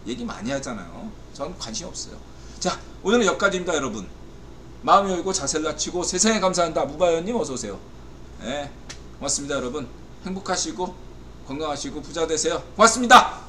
Speaker 1: 얘기 많이 하잖아요. 전 관심 없어요. 자, 오늘은 여기까지입니다, 여러분. 마음 열고 자세를 낮추고 세상에 감사한다. 무바연님 어서오세요. 고맙습니다, 여러분. 행복하시고 건강하시고 부자 되세요. 고맙습니다.